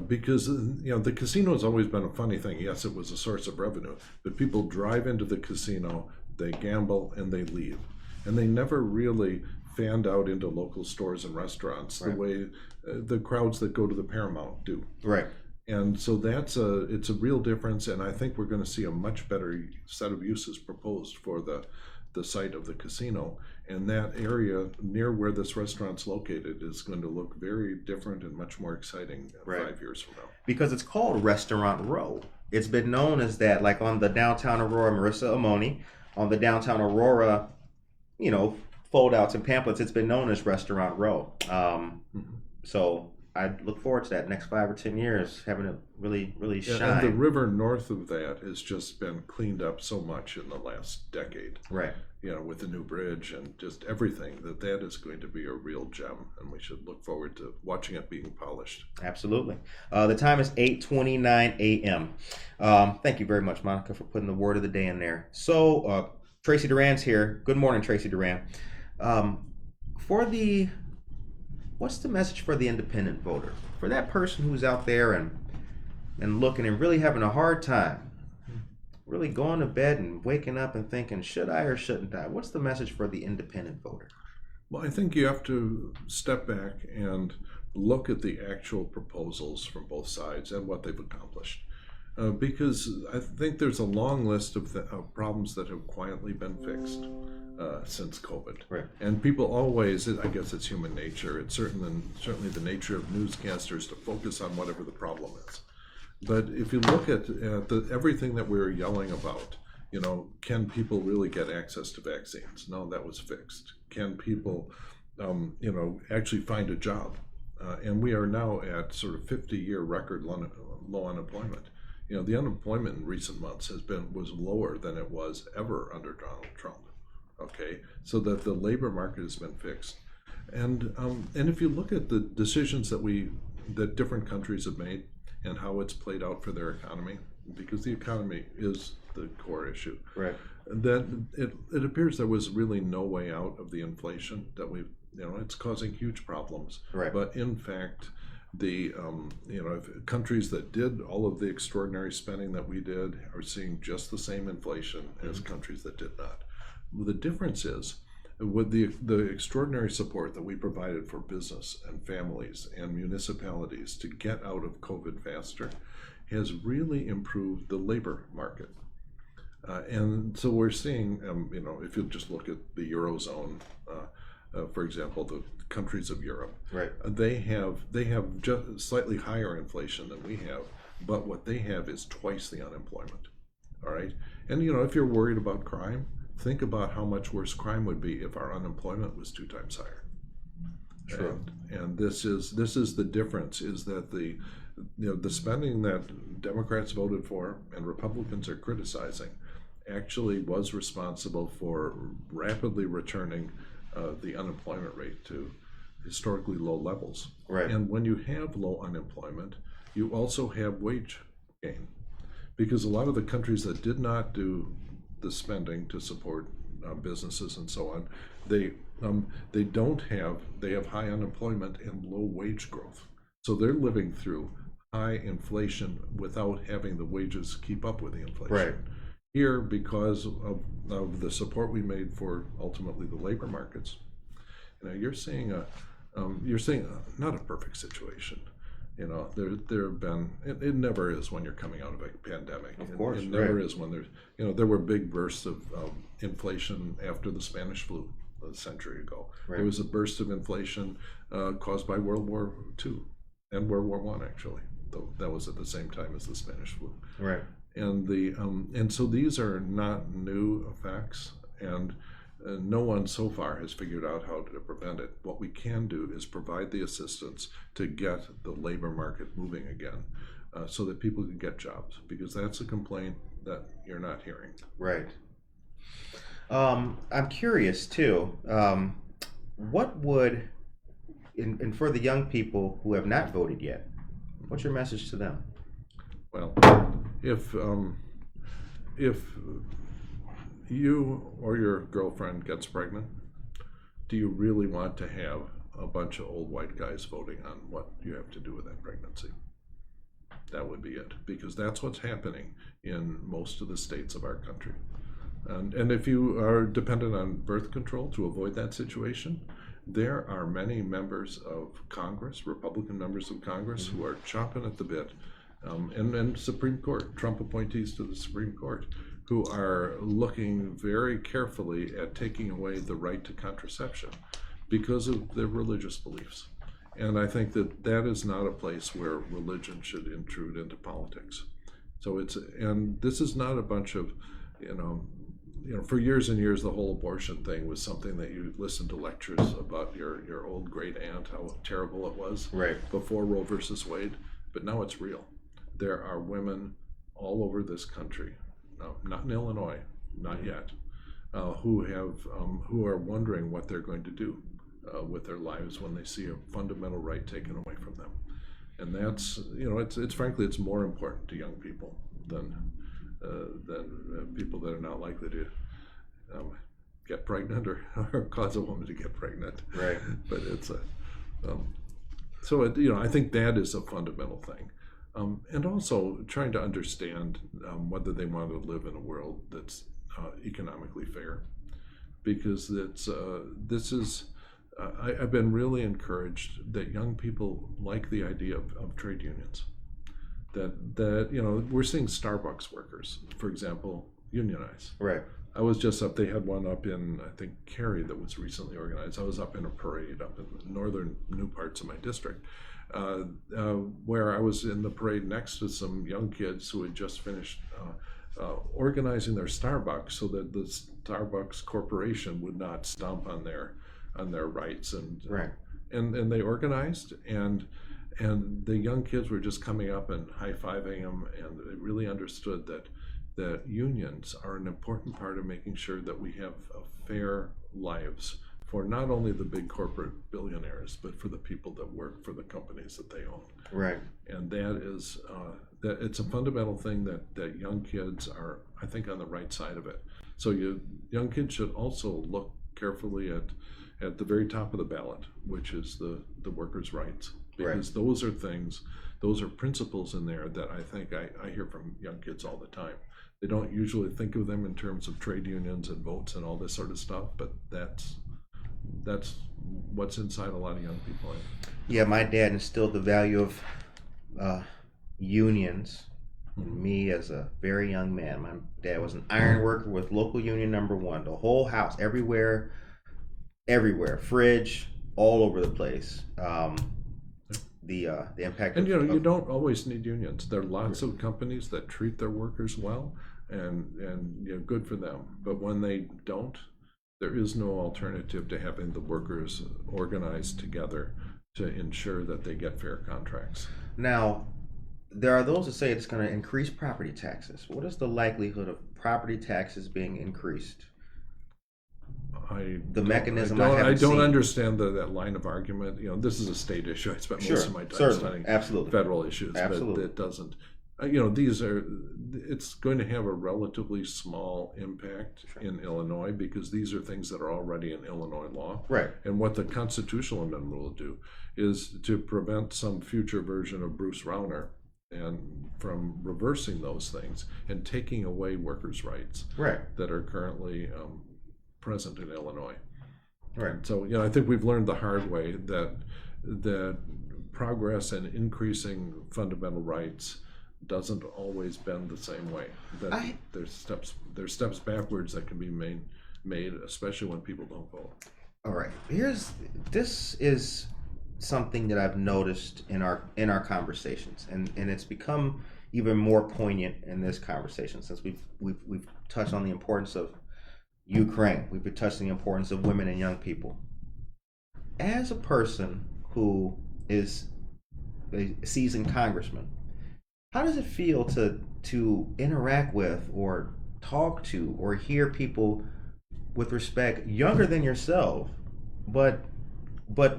Because the casino has always been a funny thing. Yes, it was a source of revenue, but people drive into the casino, they gamble, and they leave, and they never really fanned out into local stores and restaurants the way the crowds that go to the Paramount do. Right. And so it's a real difference, and I think we're going to see a much better set of uses proposed for the site of the casino, and that area near where this restaurant's located is going to look very different and much more exciting 5 years from now. Because it's called Restaurant Row. It's been known as that, like on the downtown Aurora, Marissa Amoni, on the downtown Aurora, fold-outs and pamphlets, it's been known as Restaurant Row. So I look forward to that next 5 or 10 years, having it really, really shine. And the river north of that has just been cleaned up so much in the last decade. Right. With the new bridge and just everything, that is going to be a real gem, and we should look forward to watching it being polished. Absolutely. The time is 8:29 a.m. Thank you very much, Monica, for putting the word of the day in there. So, Tracy Duran's here. Good morning, Tracy Duran. What's the message for the independent voter? For that person who's out there and looking and really having a hard time really going to bed and waking up and thinking, should I or shouldn't I? What's the message for the independent voter? Well, I think you have to step back and look at the actual proposals from both sides and what they've accomplished. Because I think there's a long list of problems that have quietly been fixed since COVID. Right. And people always, I guess it's human nature, it's certainly the nature of newscasters to focus on whatever the problem is. But if you look at everything that we're yelling about, can people really get access to vaccines? No, that was fixed. Can people, actually find a job? And we are now at sort of 50-year record low unemployment. The unemployment in recent months was lower than it was ever under Donald Trump. Okay, so that the labor market has been fixed, and if you look at the decisions that different countries have made and how it's played out for their economy, because the economy is the core issue. Right. That it appears there was really no way out of the inflation that it's causing huge problems. Right. But in fact, the countries that did all of the extraordinary spending that we did are seeing just the same inflation as countries that did not. The difference is with the extraordinary support that we provided for business and families and municipalities to get out of COVID faster has really improved the labor market. And so we're seeing, if you just look at the Eurozone, for example, the countries of Europe, right? They have just slightly higher inflation than we have, but what they have is twice the unemployment. All right, and if you're worried about crime, think about how much worse crime would be if our unemployment was 2 times higher. True. And this is the difference: is that the spending that Democrats voted for and Republicans are criticizing actually was responsible for rapidly returning the unemployment rate to historically low levels. Right. And when you have low unemployment, you also have wage gain, because a lot of the countries that did not do the spending to support businesses and so on, they have high unemployment and low wage growth. So they're living through high inflation without having the wages keep up with the inflation. Right. Here, because of the support we made for ultimately the labor markets, you're seeing not a perfect situation. There have been, it never is when you're coming out of a pandemic. Of course, it never is when there's, there were big bursts of inflation after the Spanish flu a century ago. Right. There was a burst of inflation caused by World War II and World War I, actually, though that was at the same time as the Spanish flu. Right. And so these are not new effects, and no one so far has figured out how to prevent it. What we can do is provide the assistance to get the labor market moving again, so that people can get jobs, because that's a complaint that you're not hearing. Right. I'm curious too, what would, and for the young people who have not voted yet, what's your message to them? Well, if you or your girlfriend gets pregnant, do you really want to have a bunch of old white guys voting on what you have to do with that pregnancy? That would be it, because that's what's happening in most of the states of our country. And if you are dependent on birth control to avoid that situation, there are many members of Congress, Republican members of Congress, who are chomping at the bit, and Supreme Court, Trump appointees to the Supreme Court, who are looking very carefully at taking away the right to contraception because of their religious beliefs. And I think that is not a place where religion should intrude into politics. So and this is not a bunch of, for years and years, the whole abortion thing was something that you listened to lectures about your old great aunt, how terrible it was, right, before Roe versus Wade. But now it's real. There are women all over this country, not in Illinois, not yet, who are wondering what they're going to do with their lives when they see a fundamental right taken away from them. And that's, it's frankly, it's more important to young people than people that are not likely to get pregnant or cause a woman to get pregnant. Right. But it's I think that is a fundamental thing. And also trying to understand whether they want to live in a world that's economically fair, because I've been really encouraged that young people like the idea of trade unions. That we're seeing Starbucks workers, for example, unionize. Right. I was just up. They had one up in, I think, Cary that was recently organized. I was up in a parade up in the northern new parts of my district, where I was in the parade next to some young kids who had just finished organizing their Starbucks so that the Starbucks corporation would not stomp on their rights, and Right. and they organized, and the young kids were just coming up and high-fiving them, and they really understood that unions are an important part of making sure that we have fair lives for not only the big corporate billionaires, but for the people that work for the companies that they own. Right. And that is that it's a fundamental thing that young kids are, I think, on the right side of it. So young kids should also look carefully at the very top of the ballot, which is the workers' rights, because those are principles in there that I think I hear from young kids all the time. They don't usually think of them in terms of trade unions and votes and all this sort of stuff, but that's what's inside a lot of young people. Yeah, my dad instilled the value of unions in me as a very young man. My dad was an iron worker with local union number 1. The whole house, everywhere, fridge, all over the place. The impact. And you don't always need unions. There are lots of companies that treat their workers well, and good for them. But when they don't, there is no alternative to having the workers organized together to ensure that they get fair contracts. Now, there are those that say it's going to increase property taxes. What is the likelihood of property taxes being increased? I don't understand that line of argument. This is a state issue. I spent most of my time studying federal issues, but it doesn't. It's going to have a relatively small impact in Illinois, because these are things that are already in Illinois law. Right. And what the constitutional amendment will do is to prevent some future version of Bruce Rauner and from reversing those things and taking away workers' rights that are currently present in Illinois. Right. And so, I think we've learned the hard way that progress and increasing fundamental rights doesn't always bend the same way. That there's steps backwards that can be made, especially when people don't vote. All right. This is something that I've noticed in our conversations, and it's become even more poignant in this conversation since we've touched on the importance of Ukraine. We've been touching the importance of women and young people. As a person who is a seasoned congressman, how does it feel to interact with or talk to or hear people with respect younger than yourself, but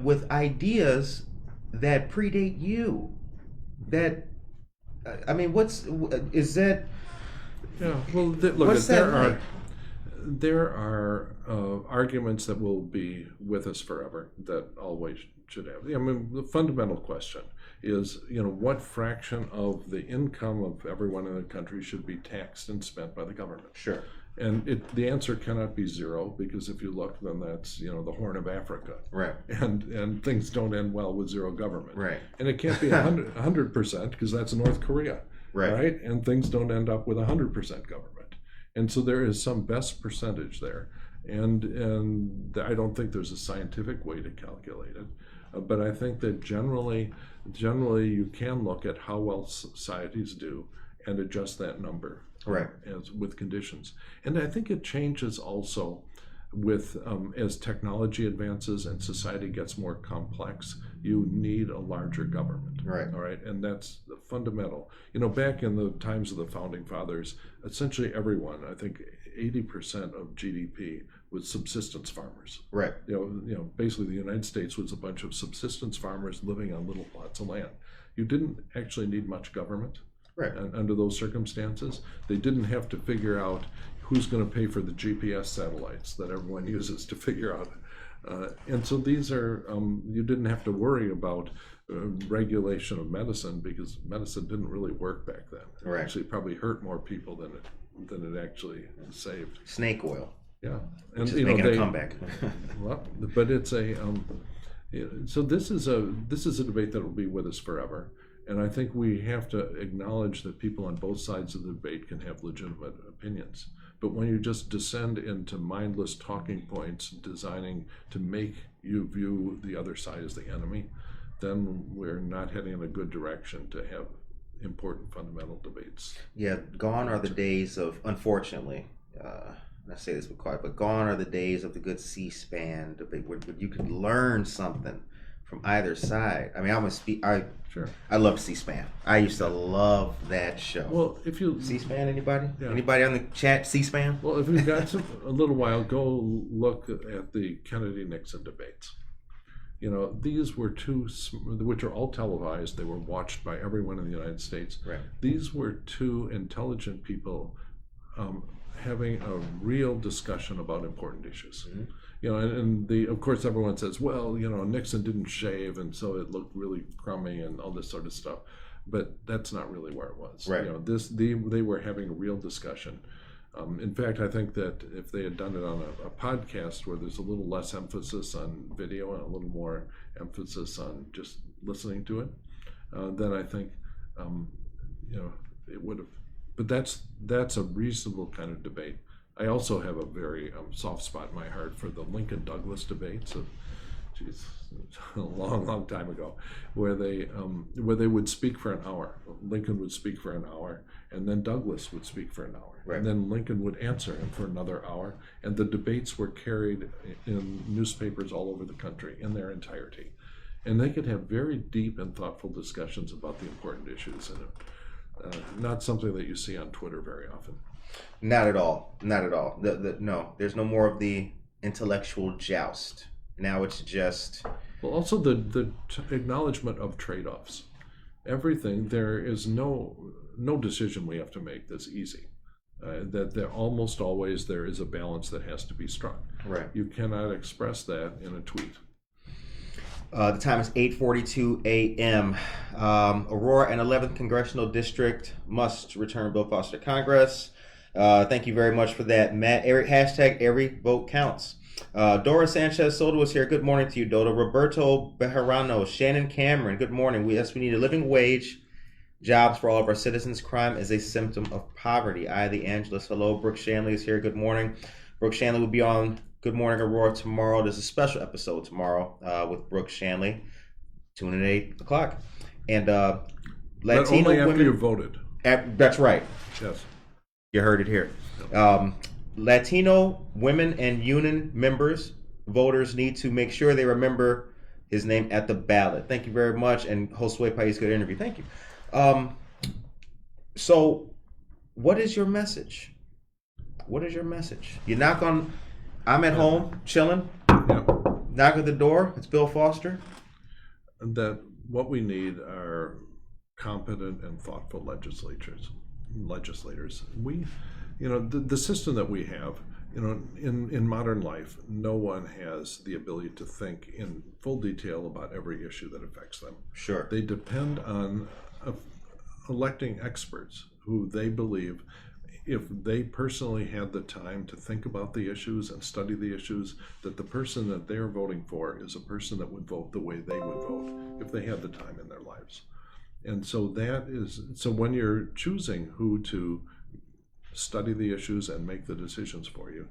with ideas that predate you? That, I mean, is that? Yeah. Well, there are arguments that will be with us forever that always should have. I mean, the fundamental question is, what fraction of the income of everyone in the country should be taxed and spent by the government? Sure. And the answer cannot be zero, because if you look, then that's the Horn of Africa. Right. And things don't end well with zero government. Right. And it can't be 100%, because that's North Korea. Right. And things don't end up with 100% government. And so there is some best percentage there, and I don't think there's a scientific way to calculate it, but I think that generally you can look at how well societies do and adjust that number, as with conditions. And I think it changes also with as technology advances and society gets more complex. You need a larger government. Right. All right. And that's the fundamental. Back in the times of the founding fathers, essentially everyone, I think 80% of GDP was subsistence farmers. Right. Basically the United States was a bunch of subsistence farmers living on little plots of land. You didn't actually need much government. Right. And under those circumstances, they didn't have to figure out who's going to pay for the GPS satellites that everyone uses to figure out And so these are, you didn't have to worry about regulation of medicine because medicine didn't really work back then. It Right. actually probably hurt more people than it actually saved. Snake oil, Yeah, which is making a comeback. well, but it's a so this is a debate that will be with us forever, and I think we have to acknowledge that people on both sides of the debate can have legitimate opinions. But when you just descend into mindless talking points, designing to make you view the other side as the enemy, then we're not heading in a good direction to have important fundamental debates. Yeah, gone are the days of, unfortunately, and I say this with quiet, but gone are the days of the good C-SPAN debate where you could learn something from either side. I mean, Sure. I love C-SPAN. I used to love that show. Well, if you C-SPAN, anybody? Yeah. Anybody on the chat, C-SPAN? Well, if you've got a little while, go look at the Kennedy-Nixon debates. You know, these were which are all televised. They were watched by everyone in the United States. Right. These were two intelligent people having a real discussion about important issues. Mm-hmm. You know, and of course everyone says, well, you know, Nixon didn't shave, and so it looked really crummy and all this sort of stuff. But that's not really where it was. Right. You know, they were having a real discussion. In fact, I think that if they had done it on a podcast where there's a little less emphasis on video and a little more emphasis on just listening to it, then I think, you know, it would have. But that's a reasonable kind of debate. I also have a very soft spot in my heart for the Lincoln-Douglas debates of, a long time ago, where they would speak for an hour. Lincoln would speak for an hour, and then Douglas would speak for an hour, Right. and then Lincoln would answer him for another hour, and the debates were carried in newspapers all over the country in their entirety, and they could have very deep and thoughtful discussions about the important issues, and not something that you see on Twitter very often. Not at all. Not at all. No, there's no more of the intellectual joust. Now it's just... Well, also the acknowledgement of trade-offs. Everything, there is no decision we have to make that's easy. That there almost always there is a balance that has to be struck. Right. You cannot express that in a tweet. The time is 8:42 a.m. Aurora and 11th Congressional District must return Bill Foster to Congress. Thank you very much for that, Matt. Hashtag every vote counts. Dora Sanchez Soto is here. Good morning to you, Dodo. Roberto Bejarano, Shannon Cameron, good morning. We need a living wage, jobs for all of our citizens. Crime is a symptom of poverty. I, the Angelus. Hello. Brooke Shanley is here. Good morning. Brooke Shanley will be on Good Morning Aurora tomorrow. There's a special episode tomorrow with Brooke Shanley. Tune in at 8 o'clock. And But Latino only after women. you voted. That's right. Yes. You heard it here. Latino women and union members, voters need to make sure they remember his name at the ballot. Thank you very much. And Josue Pais, good interview. Thank you. So, what is your message? What is your message? You knock on, I'm at home, chilling. Yeah. Knock at the door. It's Bill Foster. That what we need are competent and thoughtful legislators. The system that we have, in modern life, no one has the ability to think in full detail about every issue that affects them. Sure. They depend on electing experts who they believe, if they personally had the time to think about the issues and study the issues, that the person that they're voting for is a person that would vote the way they would vote if they had the time in their lives. And so when you're choosing who to study the issues and make the decisions for you,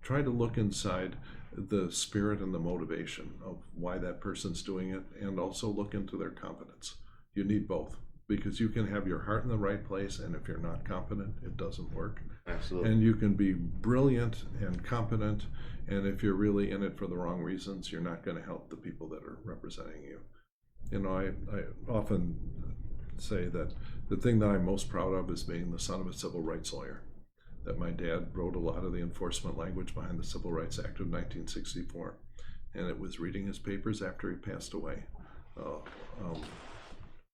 try to look inside the spirit and the motivation of why that person's doing it, and also look into their competence. You need both, because you can have your heart in the right place, and if you're not competent, it doesn't work. Absolutely. And you can be brilliant and competent, and if you're really in it for the wrong reasons, you're not going to help the people that are representing you. I often say that the thing that I'm most proud of is being the son of a civil rights lawyer. That my dad wrote a lot of the enforcement language behind the Civil Rights Act of 1964, and it was reading his papers after he passed away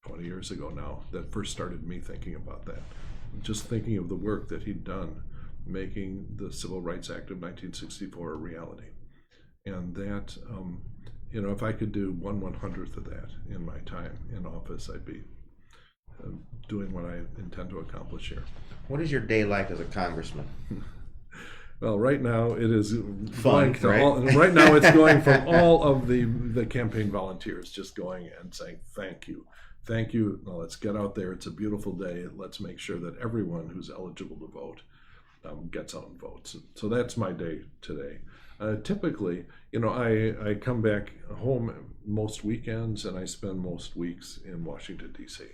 20 years ago now that first started me thinking about that. Just thinking of the work that he'd done making the Civil Rights Act of 1964 a reality. And that, if I could do 1/100th of that in my time in office, I'd be doing what I intend to accomplish here. What is your day like as a congressman? Well, right now it is Fun, going to right? right now it's going from all of the campaign volunteers just going and saying thank you. Now let's get out there. It's a beautiful day. Let's make sure that everyone who's eligible to vote gets out and votes. So that's my day today. Typically, I come back home most weekends and I spend most weeks in Washington, D.C.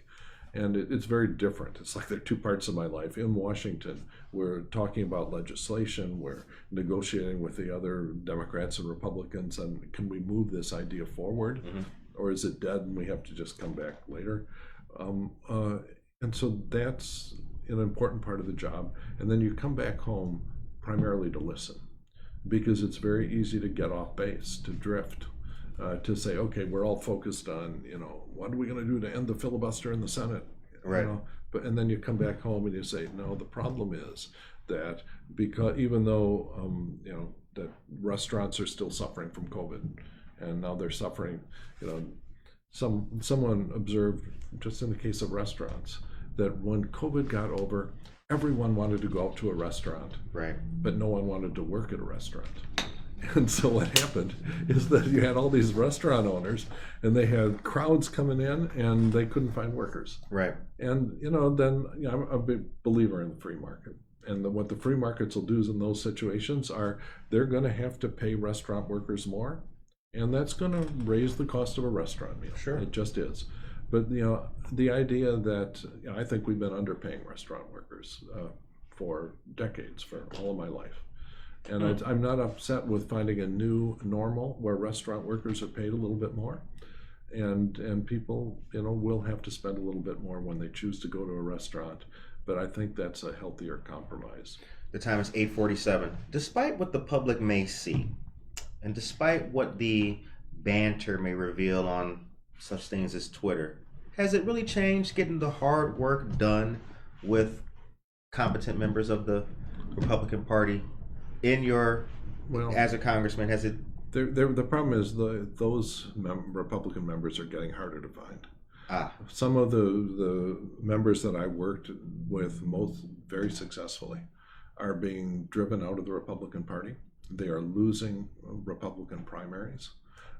And it's very different. It's like there are two parts of my life. In Washington, we're talking about legislation, we're negotiating with the other Democrats and Republicans, and can we move this idea forward? Mm-hmm. Or is it dead and we have to just come back later? And so that's an important part of the job. And then you come back home primarily to listen, because it's very easy to get off base, to drift. To say, okay, we're all focused on, what are we going to do to end the filibuster in the Senate? Right. And then you come back home and you say, no, the problem is that because even though, that restaurants are still suffering from COVID, and now they're suffering, someone observed, just in the case of restaurants, that when COVID got over, everyone wanted to go out to a restaurant, right? But no one wanted to work at a restaurant. And so what happened is that you had all these restaurant owners, and they had crowds coming in, and they couldn't find workers. Right. And then I'm a big believer in the free market. And what the free markets will do in those situations are they're going to have to pay restaurant workers more, and that's going to raise the cost of a restaurant meal. Sure. It just is. But the idea that I think we've been underpaying restaurant workers for decades, for all of my life. And I'm not upset with finding a new normal where restaurant workers are paid a little bit more, and people, will have to spend a little bit more when they choose to go to a restaurant. But I think that's a healthier compromise. The time is 8:47. Despite what the public may see, and despite what the banter may reveal on such things as Twitter, has it really changed getting the hard work done with competent members of the Republican Party? As a congressman, has it? The problem is those Republican members are getting harder to find. Some of the members that I worked with most very successfully are being driven out of the Republican Party. They are losing Republican primaries,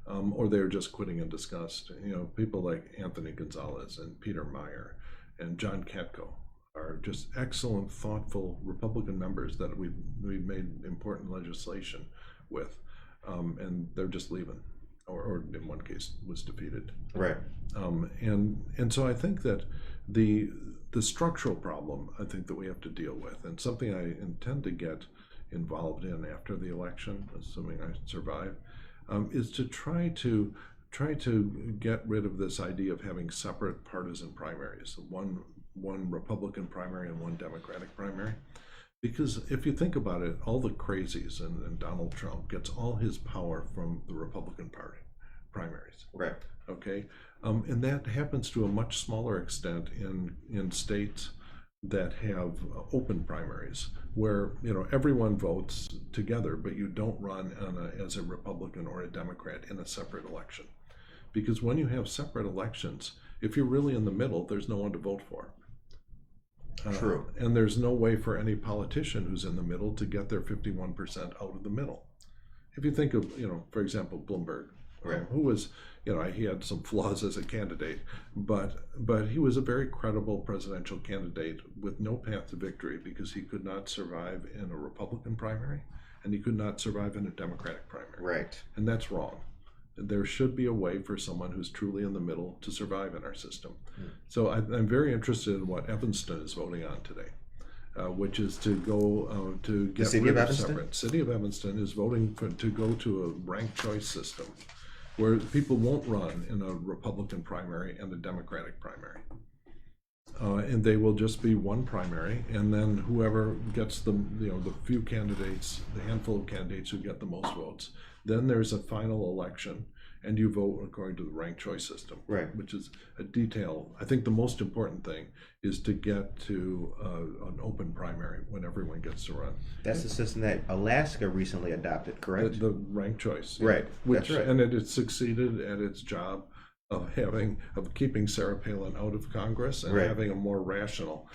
or they're just quitting in disgust. People like Anthony Gonzalez and Peter Meyer and John Katko are just excellent, thoughtful Republican members that we've made important legislation with, and they're just leaving, or in one case was defeated. Right. And so I think that the structural problem I think that we have to deal with, and something I intend to get involved in after the election, assuming I survive, is to try to get rid of this idea of having separate partisan primaries, one Republican primary and one Democratic primary. Because if you think about it, all the crazies and Donald Trump gets all his power from the Republican Party primaries. Right. Okay. And that happens to a much smaller extent in states that have open primaries, where everyone votes together, but you don't run as a Republican or a Democrat in a separate election. Because when you have separate elections, if you're really in the middle, there's no one to vote for. True. And there's no way for any politician who's in the middle to get their 51% out of the middle. If you think of, for example, Bloomberg, right, who was, he had some flaws as a candidate, but he was a very credible presidential candidate with no path to victory, because he could not survive in a Republican primary and he could not survive in a Democratic primary. Right. And that's wrong. There should be a way for someone who's truly in the middle to survive in our system. So I'm very interested in what Evanston is voting on today, which is to go to get rid of separate. City of Evanston is voting to go to a ranked choice system, where people won't run in a Republican primary and a Democratic primary. And they will just be one primary, and then whoever gets the few candidates, the handful of candidates who get the most votes, then there's a final election and you vote according to the ranked choice system, Right. which is a detail. I think the most important thing is to get to an open primary when everyone gets to run. That's the system that Alaska recently adopted, correct? The ranked choice, Right. Which That's right. and it succeeded at its job of keeping Sarah Palin out of Congress and Right. having a more rational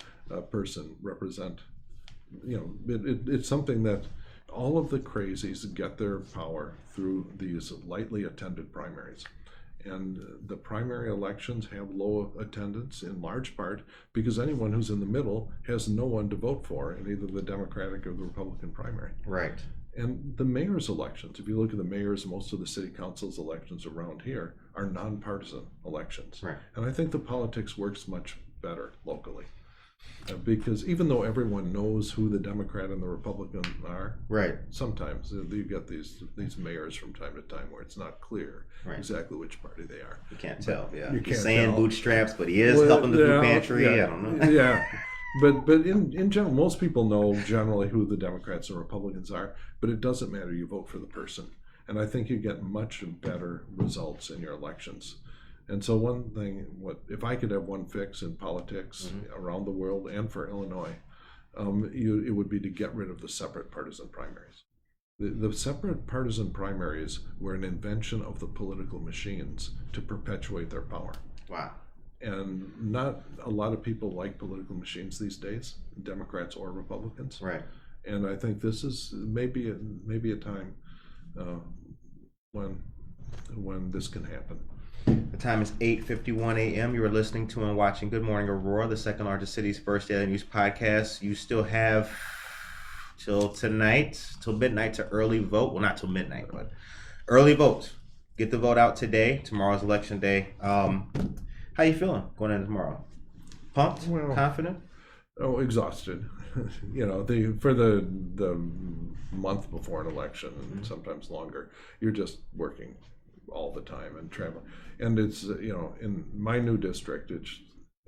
person represent. It's something that all of the crazies get their power through these lightly attended primaries. And the primary elections have low attendance in large part because anyone who's in the middle has no one to vote for in either the Democratic or the Republican primary. Right. And the mayor's elections, if you look at the mayor's, most of the city council's elections around here are nonpartisan elections. Right. And I think the politics works much better locally. Because even though everyone knows who the Democrat and the Republican are, Right. sometimes you get these mayors from time to time where it's not clear Right. exactly which party they are. You can't tell. Yeah. You He's can't saying tell. bootstraps, but he is Well, helping the food yeah, pantry. yeah, I don't know. Yeah. But in general, most people know generally who the Democrats and Republicans are, but it doesn't matter. You vote for the person. And I think you get much better results in your elections. And so one thing, if I could have one fix in politics around the world and for Illinois, it would be to get rid of the separate partisan primaries. The separate partisan primaries were an invention of the political machines to perpetuate their power. Wow. And not a lot of people like political machines these days, Democrats or Republicans. Right. And I think this is maybe a time when this can happen. The time is 8:51 a.m. You are listening to and watching Good Morning Aurora, the second largest city's first daily news podcast. You still have till midnight to early vote. Well, not till midnight, but early vote. Get the vote out today. Tomorrow's election day. How you feeling going into tomorrow? Pumped? Well, confident? Oh, exhausted. For the month before an election, and sometimes longer, you're just working all the time and traveling. And it's, in my new district, it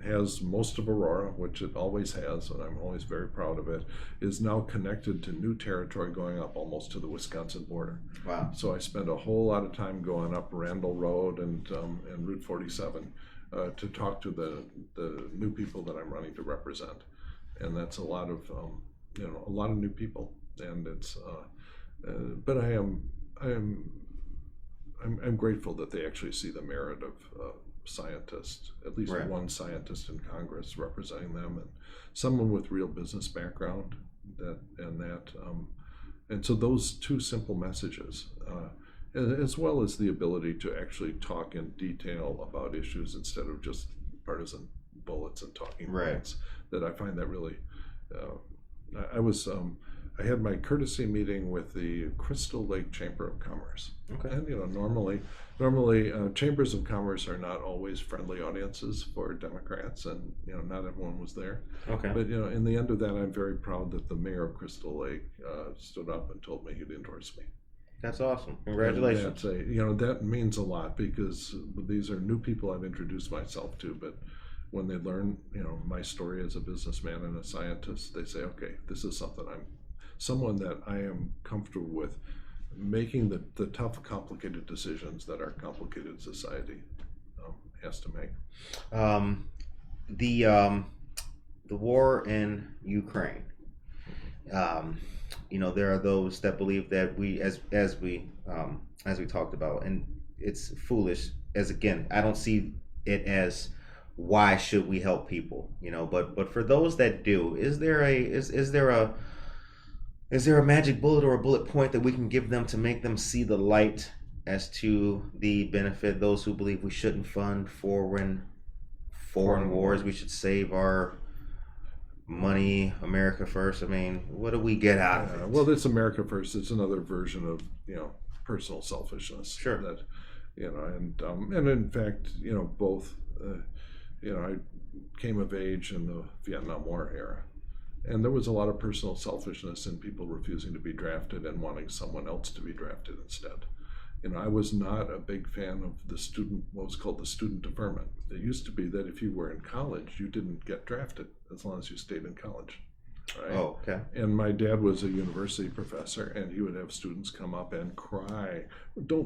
has most of Aurora, which it always has, and I'm always very proud of it, is now connected to new territory going up almost to the Wisconsin border. Wow. So I spend a whole lot of time going up Randall Road and Route 47 to talk to the new people that I'm running to represent. And that's a lot of new people, and it's but I'm grateful that they actually see the merit of scientists, at least Right. one scientist in Congress representing them, and someone with real business background and so those two simple messages, as well as the ability to actually talk in detail about issues instead of just partisan bullets and talking Right. points, that I find that really. I had my courtesy meeting with the Crystal Lake Chamber of Commerce. Okay. And normally chambers of commerce are not always friendly audiences for Democrats, and not everyone was there. Okay. But in the end of that, I'm very proud that the mayor of Crystal Lake stood up and told me he'd endorse me. That's awesome. Congratulations. And that means a lot, because these are new people I've introduced myself to, but when they learn, my story as a businessman and a scientist, they say, okay, this is someone that I am comfortable with making the tough, complicated decisions that our complicated society has to make. The war in Ukraine. There are those that believe that we, as we talked about, and it's foolish. I don't see it as why should we help people, but for those that do, is there a magic bullet or a bullet point that we can give them to make them see the light as to the benefit? Those who believe we shouldn't fund foreign wars, we should save our money, America first. I mean, what do we get out of it? Well, it's America first. It's another version of personal selfishness. Sure. That and in fact, both. I came of age in the Vietnam War era, and there was a lot of personal selfishness in people refusing to be drafted and wanting someone else to be drafted instead. I was not a big fan of what was called the student deferment. It used to be that if you were in college, you didn't get drafted as long as you stayed in college. Right? Oh, okay. And my dad was a university professor, and he would have students come up and cry,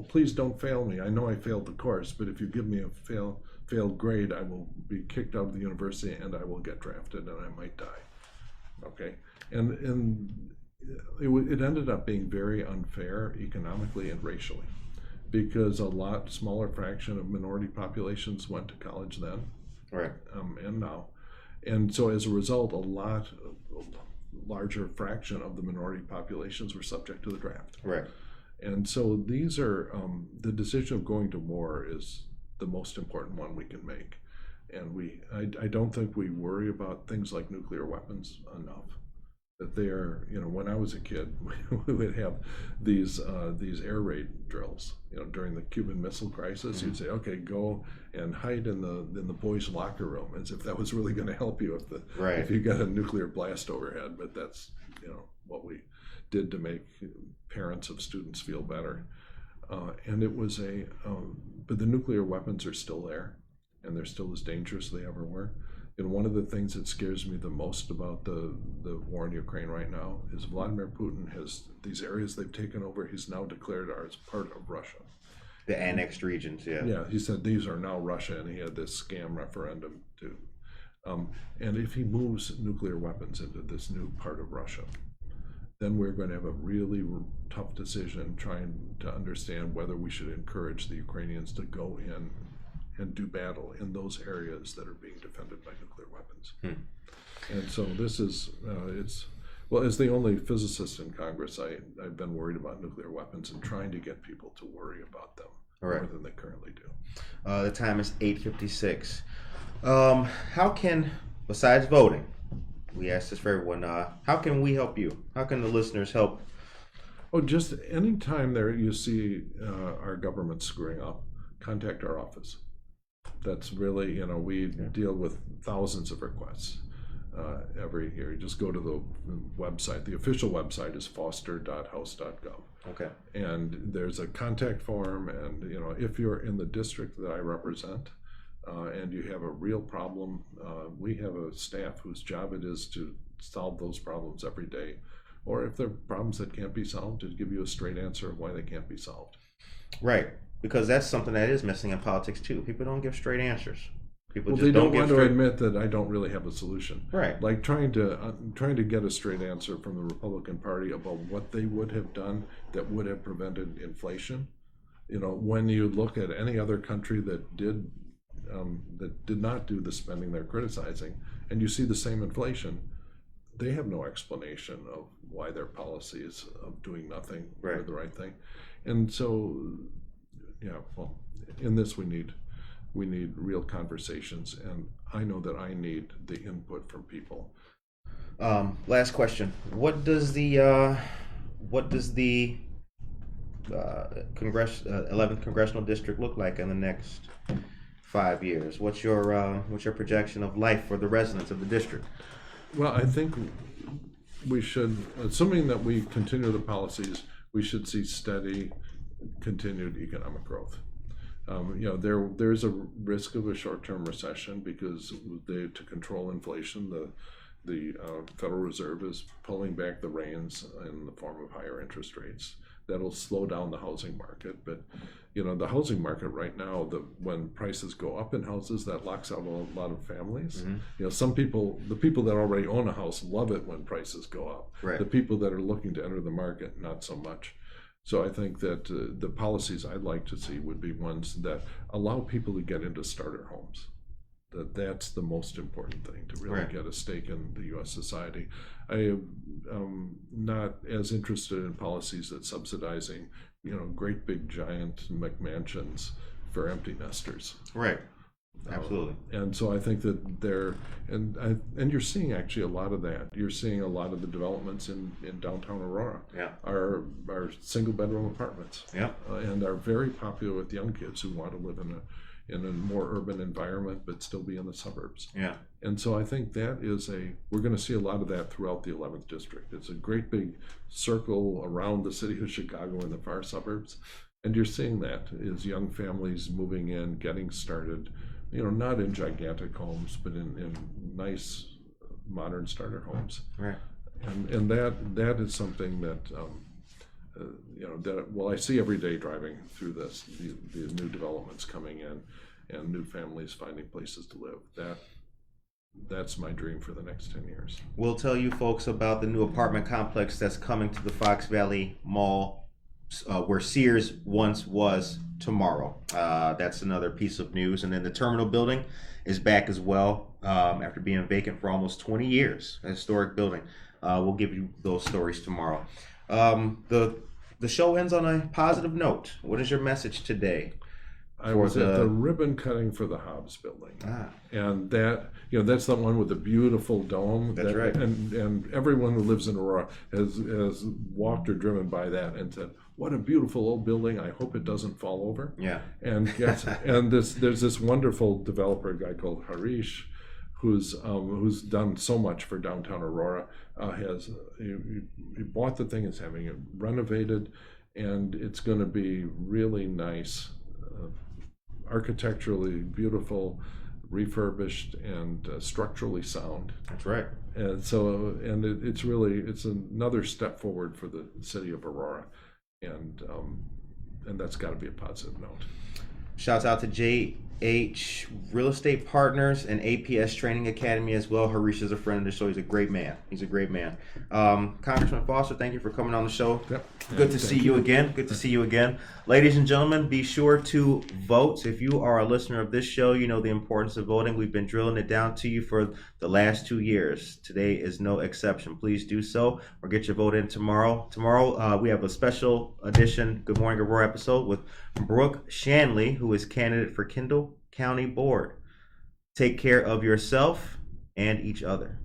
please don't fail me. I know I failed the course, but if you give me a failed grade, I will be kicked out of the university and I will get drafted and I might die. Okay, and it ended up being very unfair economically and racially, because a lot smaller fraction of minority populations went to college then, Right. and now. And so as a result, a larger fraction of the minority populations were subject to the draft. Right. And so these are, the decision of going to war is the most important one we can make. And I don't think we worry about things like nuclear weapons enough. That they are, when I was a kid, we would have these air raid drills. During the Cuban Missile Crisis, you'd say, "Okay, go and hide in the boys' locker room," as if that was really going to help you if you got a nuclear blast overhead. But that's what we did to make parents of students feel better. And it was but the nuclear weapons are still there, and they're still as dangerous as they ever were. And one of the things that scares me the most about the war in Ukraine right now is Vladimir Putin has these areas they've taken over. He's now declared are as part of Russia. The annexed regions, yeah. Yeah, he said these are now Russia, and he had this scam referendum too. And if he moves nuclear weapons into this new part of Russia, then we're going to have a really tough decision trying to understand whether we should encourage the Ukrainians to go in and do battle in those areas that are being defended by nuclear weapons. And so this is, as the only physicist in Congress, I've been worried about nuclear weapons and trying to get people to worry about them more than they currently do. The time is 8:56. How can, besides voting, we ask this for everyone, how can we help you? How can the listeners help? Oh, just anytime you see our government screwing up, contact our office. That's really, we deal with thousands of requests every year. You just go to the website. The official website is foster.house.gov. Okay. And there's a contact form, and if you're in the district that I represent and you have a real problem, we have a staff whose job it is to solve those problems every day. Or if there are problems that can't be solved, to give you a straight answer of why they can't be solved. Right. Because that's something that is missing in politics too. People don't give straight answers. People just they don't give want to straight... admit that I don't really have a solution. Right. Like trying to get a straight answer from the Republican Party about what they would have done that would have prevented inflation. When you look at any other country that did not do the spending they're criticizing, and you see the same inflation, they have no explanation of why their policies of doing nothing are the right thing. And so, in this we need real conversations, and I know that I need the input from people. Last question: What does the 11th Congressional District look like in the next 5 years? What's your projection of life for the residents of the district? Well, I think we should, assuming that we continue the policies, we should see steady, continued economic growth. There's a risk of a short-term recession because to control inflation, the Federal Reserve is pulling back the reins in the form of higher interest rates. That'll slow down the housing market, but the housing market right now, when prices go up in houses, that locks out a lot of families. Mm-hmm. The people that already own a house love it when prices go up. Right. The people that are looking to enter the market, not so much. So I think that the policies I'd like to see would be ones that allow people to get into starter homes. That's the most important thing, to really get a stake in the U.S. society. I am not as interested in policies that subsidizing, great big giant McMansions for empty nesters. Right. Absolutely. And so I think that and you're seeing actually a lot of that. You're seeing a lot of the developments in downtown Aurora are single bedroom apartments. Yeah. And are very popular with young kids who want to live in a more urban environment but still be in the suburbs. Yeah. And so I think we're going to see a lot of that throughout the 11th district. It's a great big circle around the city of Chicago in the far suburbs. And you're seeing that is young families moving in, getting started, not in gigantic homes, but in nice modern starter homes. Right. and that is something that I see every day driving through this, the new developments coming in and new families finding places to live. That's my dream for the next 10 years. We'll tell you folks about the new apartment complex that's coming to the Fox Valley Mall, where Sears once was, tomorrow. That's another piece of news. And then the terminal building is back as well, after being vacant for almost 20 years. A historic building. We'll give you those stories tomorrow. The show ends on a positive note. What is your message today? I was at the ribbon cutting for the Hobbs building, and that's the one with the beautiful dome. That's right. And everyone who lives in Aurora has walked or driven by that and said, "What a beautiful old building! I hope it doesn't fall over." Yeah. And there's this wonderful developer, a guy called Harish, who's done so much for downtown Aurora. He bought the thing, is having it renovated, and it's going to be really nice. Architecturally beautiful, refurbished, and structurally sound. That's right. And so, it's another step forward for the city of Aurora, and that's got to be a positive note. Shouts out to JH Real Estate Partners and APS Training Academy as well. Harish is a friend of the show. He's a great man. Congressman Foster, thank you for coming on the show. Yep. Good to see you again. Good to see you again. Ladies and gentlemen, be sure to vote. If you are a listener of this show, you know the importance of voting. We've been drilling it down to you for the last 2 years. Today is no exception. Please do so or get your vote in tomorrow. Tomorrow, we have a special edition Good Morning Aurora episode with Brooke Shanley, who is candidate for Kendall County Board. Take care of yourself and each other.